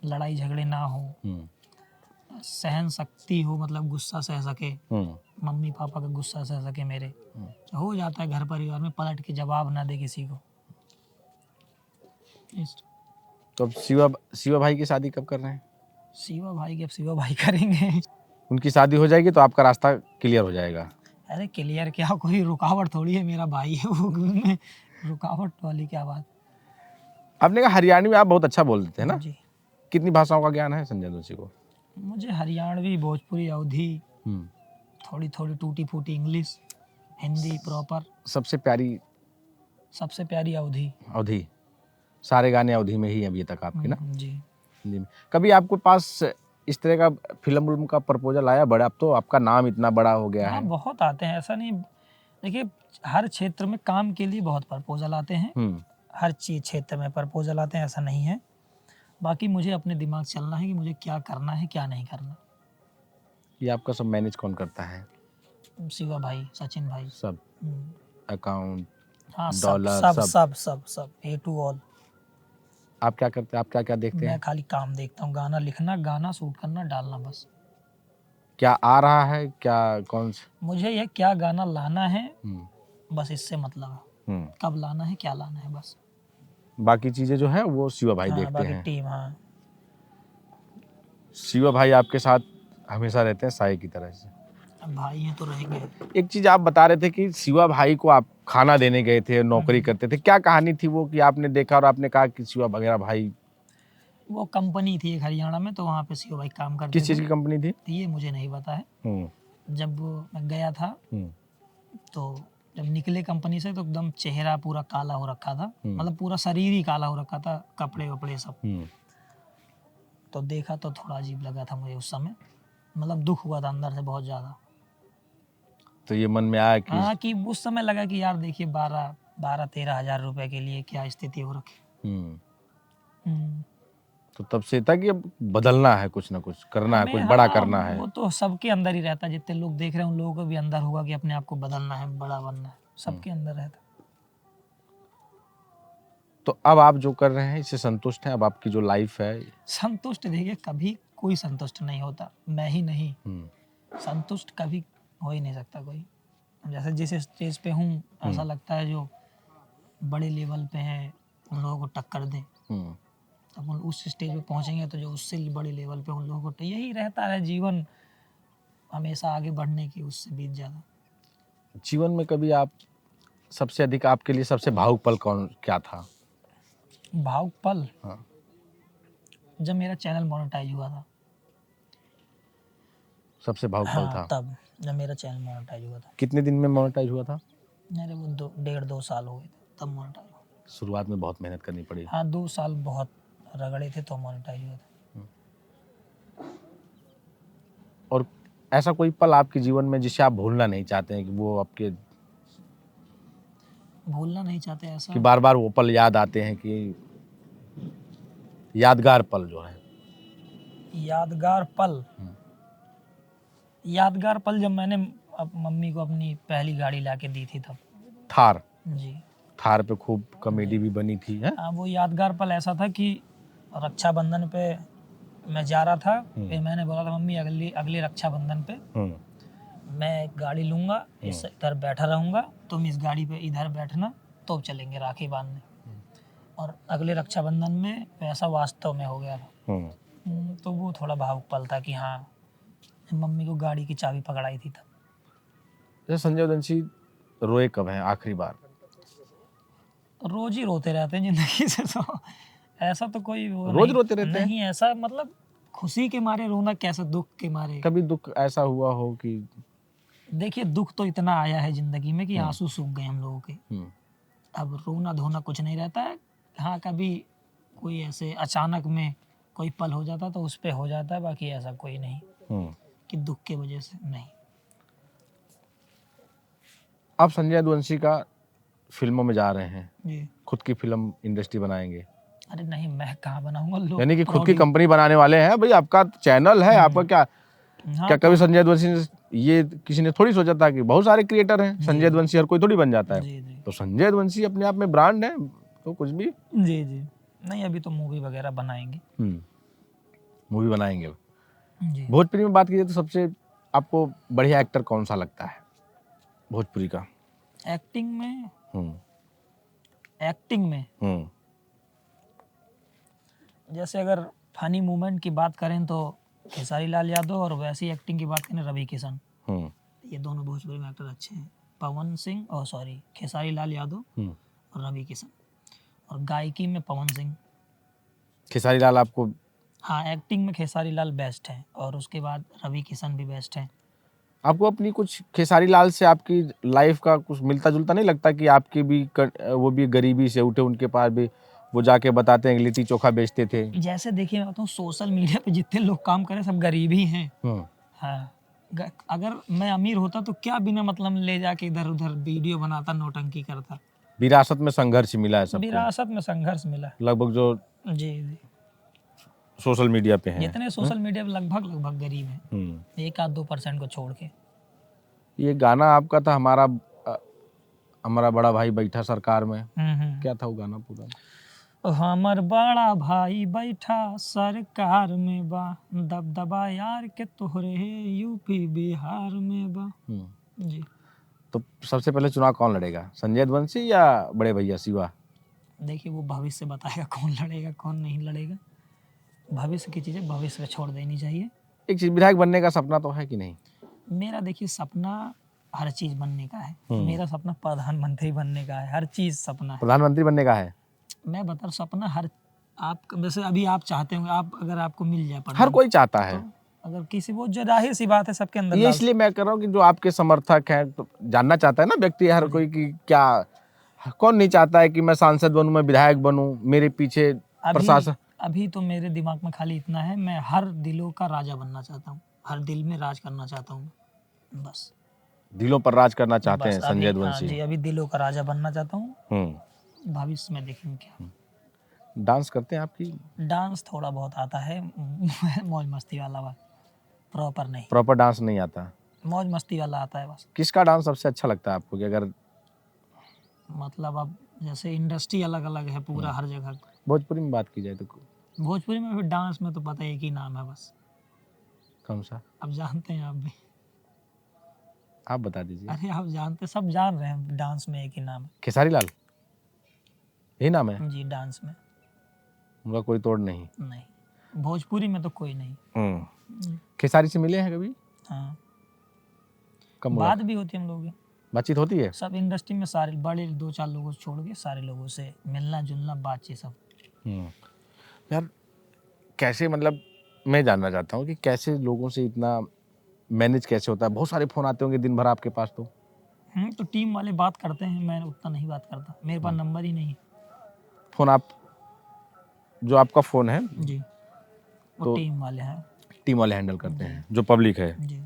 Speaker 1: लड़ाई झगड़े ना हो, सहन शक्ति हो, मतलब गुस्सा सह सके, मम्मी पापा का गुस्सा सह सके मेरे। हो जाता है घर परिवार में, पलट के जवाब ना दे किसी को।
Speaker 2: तो अब शिवा भाई की शादी कब कर रहे हैं?
Speaker 1: शिवा भाई के अब शिवा भाई करेंगे।
Speaker 2: उनकी शादी हो जाएगी तो आपका रास्ता क्लियर हो जाएगा।
Speaker 1: अरे क्लियर क्या, कोई रुकावट थोड़ी है, मेरा भाई है वो, में रुकावट वाली क्या बात।
Speaker 2: आपने कहा हरियाणवी में आप बहुत अच्छा बोल देते हैं ना?
Speaker 1: जी
Speaker 2: कितनी भाषाओं का ज्ञान है संजय दोषी को?
Speaker 1: मुझे हरियाणवी, भोजपुरी, अवधी, थोड़ी थोड़ी टूटी फूटी इंग्लिश, हिंदी प्रॉपर।
Speaker 2: सबसे प्यारी
Speaker 1: अवधी।
Speaker 2: अवधी। सारे गाने अवधी में ही अभी तक आपके ना?
Speaker 1: जी।
Speaker 2: हिंदी में। कभी आपके पास इस तरह का फिल्म का प्रपोजल आया बड़ा? अब तो आपका नाम इतना बड़ा हो गया
Speaker 1: हाँ
Speaker 2: है।
Speaker 1: बहुत आते हैं, ऐसा नहीं। देखिए हर क्षेत्र में काम के लिए बहुत प्रपोजल आते हैं, हर चीज क्षेत्र में प्रपोजल आते हैं, ऐसा नहीं है। बाकी मुझे अपने दिमाग चलना है कि मुझे क्या करना है क्या नहीं करना।
Speaker 2: ये आपका सब मैनेज कौन करता है?
Speaker 1: शिवा भाई, सचिन भाई,
Speaker 2: सब? अकाउंट,
Speaker 1: हाँ सब
Speaker 2: डॉलर,
Speaker 1: सब
Speaker 2: सब?
Speaker 1: सब सब सब ए टू ऑल।
Speaker 2: आप क्या करते हैं? आप क्या क्या देखते
Speaker 1: मैं
Speaker 2: हैं?
Speaker 1: खाली काम देखता हूँ, गाना लिखना, गाना शूट करना, डालना, बस।
Speaker 2: क्या आ रहा है, क्या कौन सा?
Speaker 1: मुझे ये क्या गाना लाना है, बस इससे मतलब है। कब लाना है, क्या लाना है, बस।
Speaker 2: बाकी चीजें जो है वो शिवा भाई
Speaker 1: हाँ
Speaker 2: देखते
Speaker 1: बाकी
Speaker 2: हैं।
Speaker 1: टीम। हाँ
Speaker 2: शिवा भाई आपके साथ हमेशा रहते हैं साए की तरह से?
Speaker 1: अब भाई हैं तो रहेंगे।
Speaker 2: एक चीज आप बता रहे थे कि शिवा भाई को आप खाना देने गए थे, नौकरी करते थे, क्या कहानी थी वो कि आपने देखा और आपने कहा कि शिवा वगैरह भाई?
Speaker 1: वो कंपनी थी एक हरियाणा में, तो वहाँ पे शिवा भाई काम करते
Speaker 2: किस चीज की कंपनी थी?
Speaker 1: ये मुझे नहीं पता है। जब मैं गया था तो जब निकले कंपनी से तो एकदम चेहरा पूरा काला हो रखा था, मतलब पूरा शरीर ही काला हो रखा था, कपड़े वपड़े सब। तो देखा तो थोड़ा अजीब लगा था मुझे उस समय, मतलब दुख हुआ था अंदर से बहुत ज्यादा।
Speaker 2: तो ये मन में आया कि
Speaker 1: हाँ कि उस समय लगा कि यार देखिए 12-13 हजार रुपए के लिए क्या स्थिति हो रखी।
Speaker 2: तो तब से था कि अब बदलना है, कुछ ना कुछ करना है, कुछ
Speaker 1: हमें,
Speaker 2: बड़ा
Speaker 1: हाँ,
Speaker 2: करना है।
Speaker 1: वो तो सबके अंदर ही रहता है, जितने लोग देख रहे हैं उन लोगों को भी अंदर होगा कि अपने आप को बदलना है, बड़ा बनना है, सबके अंदर रहता है।
Speaker 2: तो अब आप जो कर रहे हैं इससे संतुष्ट हैं? अब आपकी जो लाइफ है?
Speaker 1: संतुष्ट देखिए कभी कोई संतुष्ट नहीं होता, मैं ही नहीं। संतुष्ट कभी हो ही नहीं सकता कोई। जैसे जिस स्टेज पे हूँ ऐसा लगता है जो बड़े लेवल पे हैं उन लोगों को टक्कर दें। अब उस स्टेज पे पहुंचेंगे तो जो उससे बड़े लेवल पे उन लोगों को, यही रहता है जीवन, हमेशा आगे बढ़ने की, उससे बीत ज़्यादा।
Speaker 2: जीवन में कभी आप सबसे अधिक, आपके लिए सबसे भावुक पल क्या था?
Speaker 1: भावुक पल?
Speaker 2: हाँ।
Speaker 1: जब मेरा चैनल मोनेटाइज हुआ था।
Speaker 2: सबसे भावुक पल था
Speaker 1: तब जब मेरा चैनल मोनेटाइज हुआ था।
Speaker 2: कितने दिन में मोनेटाइज हुआ था?
Speaker 1: मेरे वो 1.5-2 साल हो गए थे तब मोनेटाइज हुआ।
Speaker 2: शुरुआत में बहुत मेहनत करनी पड़ी।
Speaker 1: हाँ 2 साल बहुत रगड़े थे तो मोनेटाइज हुआ था।
Speaker 2: और ऐसा कोई पल आपके जीवन में जिसे आप भूलना नहीं चाहते हैं कि वो आपके,
Speaker 1: भूलना नहीं चाहते ऐसा
Speaker 2: कि बार बार वो पल याद आते हैं, कि यादगार पल जो है?
Speaker 1: यादगार पल? यादगार पल जब मैंने मम्मी को अपनी पहली गाड़ी ला के दी थी तब।
Speaker 2: थार,
Speaker 1: जी।
Speaker 2: थार पे खूब कॉमेडी भी बनी थी है।
Speaker 1: हाँ, वो यादगार पल ऐसा था कि रक्षाबंधन पे मैं जा रहा था, फिर मैंने बोला था मम्मी अगली अगली रक्षाबंधन पे मैं एक गाड़ी लूंगा, इस इधर बैठा रहूंगा, तुम इस गाड़ी पे इधर बैठना, तो चलेंगे राखी बांधने। और अगले रक्षाबंधन में वैसा वास्तव में हो गया था। तो वो थोड़ा भावुक पल था कि हाँ, मम्मी को गाड़ी की चाबी पकड़ाई थी तब।
Speaker 2: जैसे संजय वंशी रोए कब है आखिरी बार?
Speaker 1: रोज ही रोते रहते हैं जिंदगी से, तो ऐसा तो कोई वो
Speaker 2: रोज
Speaker 1: नहीं,
Speaker 2: रोते रहते हैं?
Speaker 1: नहीं ऐसा मतलब खुशी के मारे रोना कैसे, दुख के मारे।
Speaker 2: कभी दुख ऐसा हुआ हो कि
Speaker 1: देखिए दुख तो इतना आया है जिंदगी में कि आंसू सूख गए हम लोगों के। अब रोना धोना कुछ नहीं रहता है। हाँ, कभी कोई ऐसे अचानक में कोई पल हो जाता तो उस पे हो जाता है, बाकी ऐसा कोई नहीं कि दुख की वजह से नहीं।
Speaker 2: आप संजय यदुवंशी का फिल्मों में जा रहे हैं,
Speaker 1: जी।
Speaker 2: खुद की फिल्म इंडस्ट्री बनाएंगे?
Speaker 1: अरे नहीं, मैं कहाँ बनाऊंगा, लोग
Speaker 2: यानी कि खुद की कंपनी बनाने वाले हैं? भाई आपका चैनल है, आपका क्या
Speaker 1: हाँ,
Speaker 2: क्या कभी संजय यदुवंशी ने ये किसी ने थोड़ी सोचा था कि बहुत सारे क्रिएटर हैं, संजय यदुवंशी हर कोई थोड़ी बन जाता है।
Speaker 1: जी जी
Speaker 2: तो संजय यदुवंशी अपने आप में ब्रांड है, तो कुछ भी।
Speaker 1: जी जी। नहीं, अभी तो मूवी वगैरह बनाएंगे।
Speaker 2: मूवी बनाएंगे।
Speaker 1: जी।
Speaker 2: भोजपुरी में बात कीजिए तो सबसे आपको बढ़िया एक्टर कौन सा लगता है भोजपुरी का?
Speaker 1: एक्टिंग में,
Speaker 2: हम्म
Speaker 1: एक्टिंग में
Speaker 2: हम्म
Speaker 1: जैसे अगर फनी मूवमेंट की बात करें तो खेसारी लाल यादव, और वैसी एक्टिंग की बात करें रवि किशन। ये दोनों भोजपुरी में एक्टर अच्छे हैं। पवन सिंह और सॉरी खेसारी लाल यादव और रवि किशन। और गायकी में पवन सिंह।
Speaker 2: खेसारी लाल आपको?
Speaker 1: हाँ, एक्टिंग में खेसारी लाल बेस्ट है, और उसके बाद रवि किशन भी बेस्ट है।
Speaker 2: आपको अपनी कुछ खेसारी लाल से आपकी लाइफ का कुछ मिलता जुलता नहीं लगता कि आपकी भी वो भी गरीबी से उठे, उनके पास भी वो जाके बताते हैं कि लिट्टी चोखा बेचते थे?
Speaker 1: जैसे देखिए, मैं बताऊँ सोशल मीडिया पे जितने लोग काम करें सब गरीब ही हैं। हाँ, अगर मैं अमीर होता तो क्या बिना मतलब ले जाके इधर उधर वीडियो बनाता, नौटंकी करता।
Speaker 2: विरासत में संघर्ष मिला है सबको?
Speaker 1: विरासत में संघर्ष मिला
Speaker 2: लगभग जो
Speaker 1: जी जी।
Speaker 2: सोशल मीडिया पे हैं,
Speaker 1: जितने सोशल मीडिया पे लगभग गरीब हैं, 1-2% को छोड़ के।
Speaker 2: ये गाना आपका था, हमारा बड़ा भाई बैठा सरकार में, क्या था वो गाना पूरा?
Speaker 1: हमर बड़ा भाई बैठा सरकार में बा, दबदबा यार के तोहरे यूपी बिहार में बा। जी।
Speaker 2: तो सबसे पहले चुनाव कौन लड़ेगा, संजय यदुवंशी या बड़े भैया शिवा?
Speaker 1: देखिए वो भविष्य बताएगा कौन लड़ेगा कौन नहीं लड़ेगा। भविष्य की चीज़ें भविष्य में छोड़ देनी चाहिए।
Speaker 2: एक चीज, विधायक बनने का सपना तो है कि नहीं?
Speaker 1: मेरा देखिए सपना हर चीज़ बनने का है। मेरा सपना प्रधानमंत्री बनने का है, हर चीज़ सपना है।
Speaker 2: प्रधानमंत्री बनने का है?
Speaker 1: मैं बता रहा सपना हर, आप वैसे अभी आप चाहते होंगे, आप अगर आपको मिल जाए
Speaker 2: हर कोई चाहता है।
Speaker 1: तो अगर किसी, वो जो जाहिर सी बात है सबके अंदर
Speaker 2: ये इसलिए मैं कर रहा हूँ कि जो आपके समर्थक हैं, तो जानना चाहता है ना व्यक्ति, हर कोई कि क्या, कौन नहीं चाहता है कि मैं सांसद बनूं, मैं विधायक बनूं, मेरे पीछे प्रशासन।
Speaker 1: अभी तो मेरे दिमाग में खाली इतना है, मैं हर दिलों का राजा बनना चाहता हूँ, हर दिल में राज करना चाहता हूँ, बस।
Speaker 2: दिलों पर राज करना चाहते हैं संजय
Speaker 1: हाँ
Speaker 2: यदुवंशी
Speaker 1: जी, अभी दिलों का राजा बनना चाहता हूँ। भविष्य में देखेंगे क्या।
Speaker 2: डांस करते हैं आपकी?
Speaker 1: डांस थोड़ा बहुत आता है, मौज मस्ती वाला बात, प्रॉपर नहीं।
Speaker 2: प्रॉपर डांस नहीं आता?
Speaker 1: मौज मस्ती वाला आता है बस।
Speaker 2: किसका डांस सबसे अच्छा लगता है आपको? कि अगर
Speaker 1: मतलब अब जैसे इंडस्ट्री अलग अलग है पूरा हर जगह।
Speaker 2: भोजपुरी में बात की जाए तो
Speaker 1: भोजपुरी में भी डांस में तो पता है एक ही नाम है बस।
Speaker 2: कौन सा?
Speaker 1: अब जानते हैं आप भी?
Speaker 2: आप बता दीजिए।
Speaker 1: अरे आप जानते, सब जान रहे हैं, डांस में एक ही नाम है,
Speaker 2: खेसारी लाल, यही नाम है
Speaker 1: जी। डांस में
Speaker 2: उनका कोई तोड़ नहीं?
Speaker 1: नहीं, भोजपुरी में तो कोई नहीं।
Speaker 2: खेसारी से मिले हैं कभी?
Speaker 1: हाँ,
Speaker 2: कब
Speaker 1: बात भी होती है हम लोगों की,
Speaker 2: बातचीत होती है?
Speaker 1: सब इंडस्ट्री में सारे बड़े 2-4 लोगों से छोड़ के सारे लोगों से मिलना जुलना बातचीत सब।
Speaker 2: यार कैसे, मतलब मैं जानना चाहता हूँ कि कैसे लोगों से इतना मैनेज कैसे होता है? बहुत सारे फोन आते होंगे दिन भर आपके पास तो?
Speaker 1: तो टीम वाले बात करते हैं, मैं उतना नहीं बात करता, मेरे पास नंबर ही नहीं।
Speaker 2: फोन आप, जो आपका फोन है
Speaker 1: जी, वो
Speaker 2: तो
Speaker 1: टीम वाले हैं,
Speaker 2: टीम वाले हैंडल करते हैं, जो पब्लिक है?
Speaker 1: जी।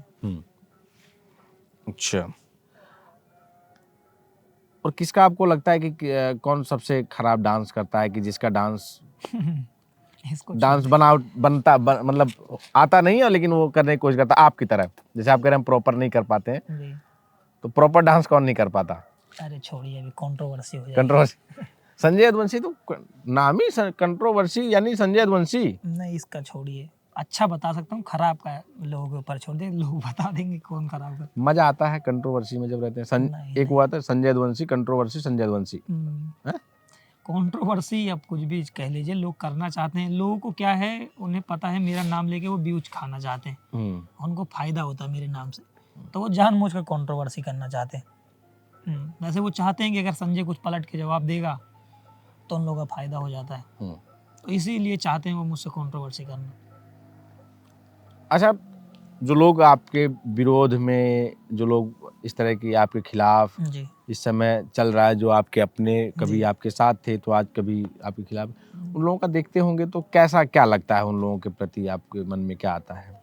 Speaker 2: अच्छा, और किसका आपको लगता है कि कौन सबसे खराब डांस करता है, कि जिसका डांस
Speaker 1: इसको
Speaker 2: डांस मतलब आता नहीं है लेकिन वो करने की कोशिश करता है आपकी तरह? जैसे आप कह रहे हैं हम प्रॉपर नहीं कर पाते हैं,
Speaker 1: जी।
Speaker 2: तो प्रॉपर डांस कौन नहीं कर पाता?
Speaker 1: अरे छोड़िए, अभी कंट्रोवर्सी हो जाएगी।
Speaker 2: कंट्रोवर्सी। संजय यदुवंशी तो नाम ही कंट्रोवर्सी, यानी संजय यदुवंशी।
Speaker 1: नहीं, इसका छोड़िए, अच्छा बता सकता हूँ, खराब का लोगों के ऊपर छोड़ दे, लोग बता देंगे कौन खराब कर।
Speaker 2: मजा आता है कंट्रोवर्सी में जब रहते हैं।
Speaker 1: नहीं,
Speaker 2: एक हुआ था संजय यदुवंशी, कंट्रोवर्सी संजय यदुवंशी। हैं?
Speaker 1: कंट्रोवर्सी अब कुछ भी कह लीजिए, लोग करना चाहते हैं। लोगों को क्या है, उन्हें पता है मेरा नाम लेके वो व्यूज खाना चाहते हैं, उनको फायदा होता है मेरे नाम से, तो वो जानबूझकर कंट्रोवर्सी करना चाहते हैं। वैसे वो चाहते हैं कि अगर संजय कुछ पलट के जवाब देगा तो उन लोगों का फायदा हो जाता है, तो इसीलिए चाहते हैं वो मुझसे कंट्रोवर्सी करना।
Speaker 2: अच्छा, जो लोग आपके विरोध में, जो लोग इस तरह की आपके खिलाफ
Speaker 1: जी
Speaker 2: इस समय चल रहा है, जो आपके अपने कभी आपके साथ थे तो आज कभी आपके खिलाफ, उन लोगों का देखते होंगे तो कैसा क्या लगता है, उन लोगों के प्रति आपके मन में क्या आता है?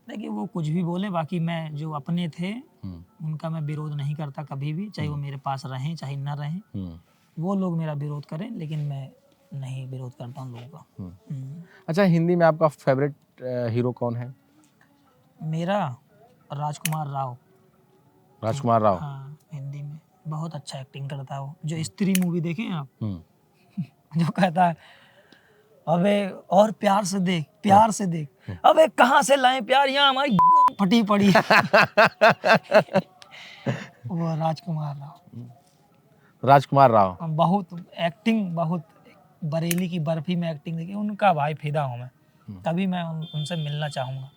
Speaker 1: देखिए, वो कुछ भी बोले, बाकी मैं जो अपने थे उनका मैं विरोध नहीं करता कभी भी, चाहे वो मेरे पास रहें चाहे ना रहें। वो लोग मेरा विरोध करें, लेकिन मैं नहीं विरोध करता उन लोगों का।
Speaker 2: अच्छा, हिंदी में आपका फेवरेट हीरो कौन है?
Speaker 1: मेरा राजकुमार राव।
Speaker 2: राजकुमार राव।
Speaker 1: हाँ, हिंदी में बहुत अच्छा एक्टिंग करता है वो। जो स्त्री मूवी देखे हैं आप, जो कहता है अबे और प्यार से देख, प्यार से देख, अबे कहाँ से लाएं प्यार, यहाँ हमारी फटी पड़ी है। वो राजकुमार राव।
Speaker 2: राजकुमार राव।
Speaker 1: बहुत एक्टिंग, बहुत बरेली की बर्फी में एक्टिंग देखी, उनका भाई फिदा हूँ मैं। तभी मैं उनसे मिलना चाहूँगा।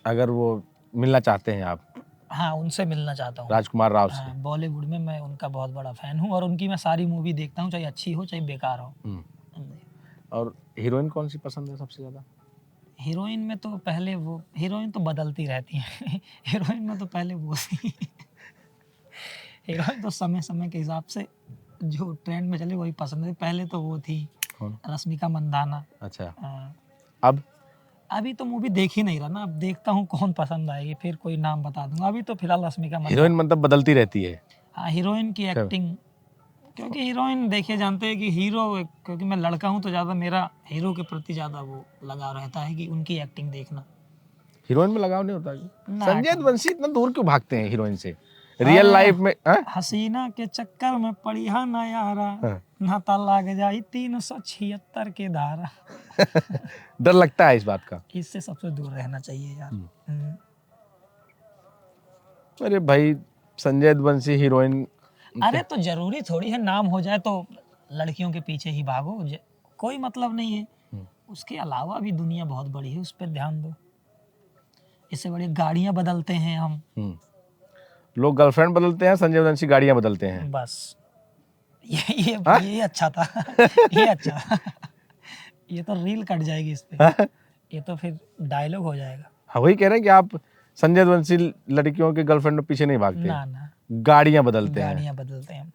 Speaker 2: अगर वो मिलना चाहते हैं आप?
Speaker 1: हाँ, उनसे मिलना चाहता हूँ,
Speaker 2: राजकुमार राव से।
Speaker 1: हाँ, बॉलीवुड में मैं उनका बहुत बड़ा फैन हूँ और उनकी मैं सारी मूवी देखता हूँ, चाहे अच्छी हो चाहे बेकार हो।
Speaker 2: और हीरोइन कौन सी पसंद है सबसे ज्यादा?
Speaker 1: हीरोइन में तो पहले वो, हीरोइन तो बदलती रहती है। हीरोइन में तो पहले वो थी। हीरोइन तो समय समय के हिसाब से जो ट्रेंड में चले वही पसंद है। पहले तो वो थी रश्मिका मंदाना।
Speaker 2: अच्छा।
Speaker 1: हाँ।
Speaker 2: अब
Speaker 1: अभी तो मूवी देख ही नहीं रहा ना, अब देखता हूँ कौन पसंद आएगी, फिर कोई नाम बता दूंगा। अभी तो फिलहाल रश्मिका मंदाना।
Speaker 2: हीरोइन मतलब बदलती रहती है?
Speaker 1: हाँ, हीरोइन की एक्टिंग, क्योंकि हीरोइन देखिए जानते हैं कि हीरो, क्योंकि मैं लड़का हूँ तो ज़्यादा मेरा हीरो के प्रति ज़्यादा वो लगाव रहता है कि उनकी एक्टिंग देखना।
Speaker 2: हीरोइन में लगाव नहीं होता कि?
Speaker 1: ना,
Speaker 2: संजय यदुवंशी इतना दूर क्यों भागते हैं हीरोइन से? रियल लाइफ में
Speaker 1: हसीना के चक्कर में पड़ी है ना यारा, नाता लाग जाई 376 के धारा।
Speaker 2: डर लगता है इस बात का?
Speaker 1: इससे सबसे दूर रहना चाहिए यार।
Speaker 2: अरे भाई, संजय यदुवंशी हीरोइन।
Speaker 1: अरे तो जरूरी थोड़ी है नाम हो जाए तो लड़कियों के पीछे ही भागो, कोई मतलब नहीं है। उसके अलावा भी दुनिया बहुत बड़ी है, उस पर ध्यान दो। इससे बड़ी गाड़ियां बदलते हैं हम।
Speaker 2: लोग गर्लफ्रेंड बदलते हैं, संजय यदुवंशी गाड़ियां बदलते हैं।
Speaker 1: बस ये अच्छा था। ये अच्छा था। ये तो रील कट जाएगी इस पे। ये तो फिर डायलॉग हो जाएगा।
Speaker 2: हाँ, वही कह रहे हैं कि आप संजय यदुवंशी लड़कियों के गर्लफ्रेंड के पीछे नहीं भागते,
Speaker 1: ना,
Speaker 2: गाड़ियां बदलते हैं।
Speaker 1: गाड़ियां बदलते हैं।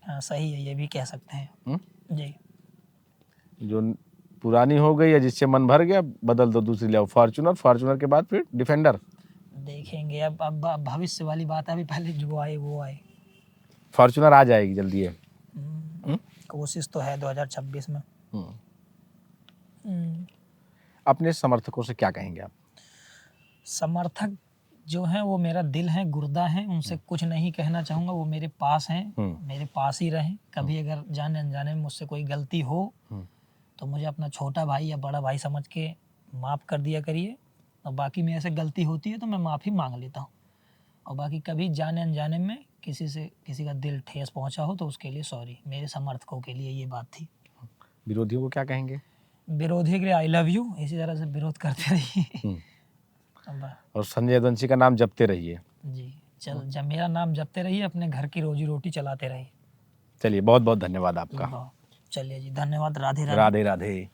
Speaker 1: हाँ, सही है, ये भी कह सकते हैं। जी।
Speaker 2: जो पुरानी हो गई है, जिससे मन भर गया, बदल दो, दूसरी ले आओ। फॉर्च्यूनर, फॉर्च्यूनर के बाद फिर डिफेंडर।
Speaker 1: देखेंगे, अब भविष्य वाली बात है, अभी पहले जो आए वो आए।
Speaker 2: फॉर्च्यूनर आ जाएगी जल्दी है।
Speaker 1: कोशिश तो है 2026 में।
Speaker 2: अपने समर्थकों से क्या कहेंगे आप?
Speaker 1: समर्थक जो हैं वो मेरा दिल है, गुर्दा है, उनसे कुछ नहीं कहना चाहूँगा। वो मेरे पास हैं, मेरे पास ही रहें। कभी अगर जाने अनजाने में मुझसे कोई गलती हो तो मुझे अपना छोटा भाई या बड़ा भाई समझ के माफ़ कर दिया करिए। और बाकी मेरे से गलती होती है तो मैं माफ़ी मांग लेता हूँ। और बाकी कभी जाने अनजाने में किसी का दिल ठेस पहुँचा हो तो उसके लिए सॉरी। मेरे समर्थकों के लिए ये बात थी।
Speaker 2: विरोधियों को क्या कहेंगे?
Speaker 1: विरोधी के लिए आई लव यू, इसी तरह से विरोध करते रहिए।
Speaker 2: और संजय यदुवंशी का नाम जपते रहिए। जी,
Speaker 1: जब मेरा नाम जपते रहिए, अपने घर की रोजी रोटी चलाते रहिए।
Speaker 2: चलिए, बहुत बहुत धन्यवाद आपका।
Speaker 1: चलिए जी, धन्यवाद। राधे राधे।
Speaker 2: राधे राधे।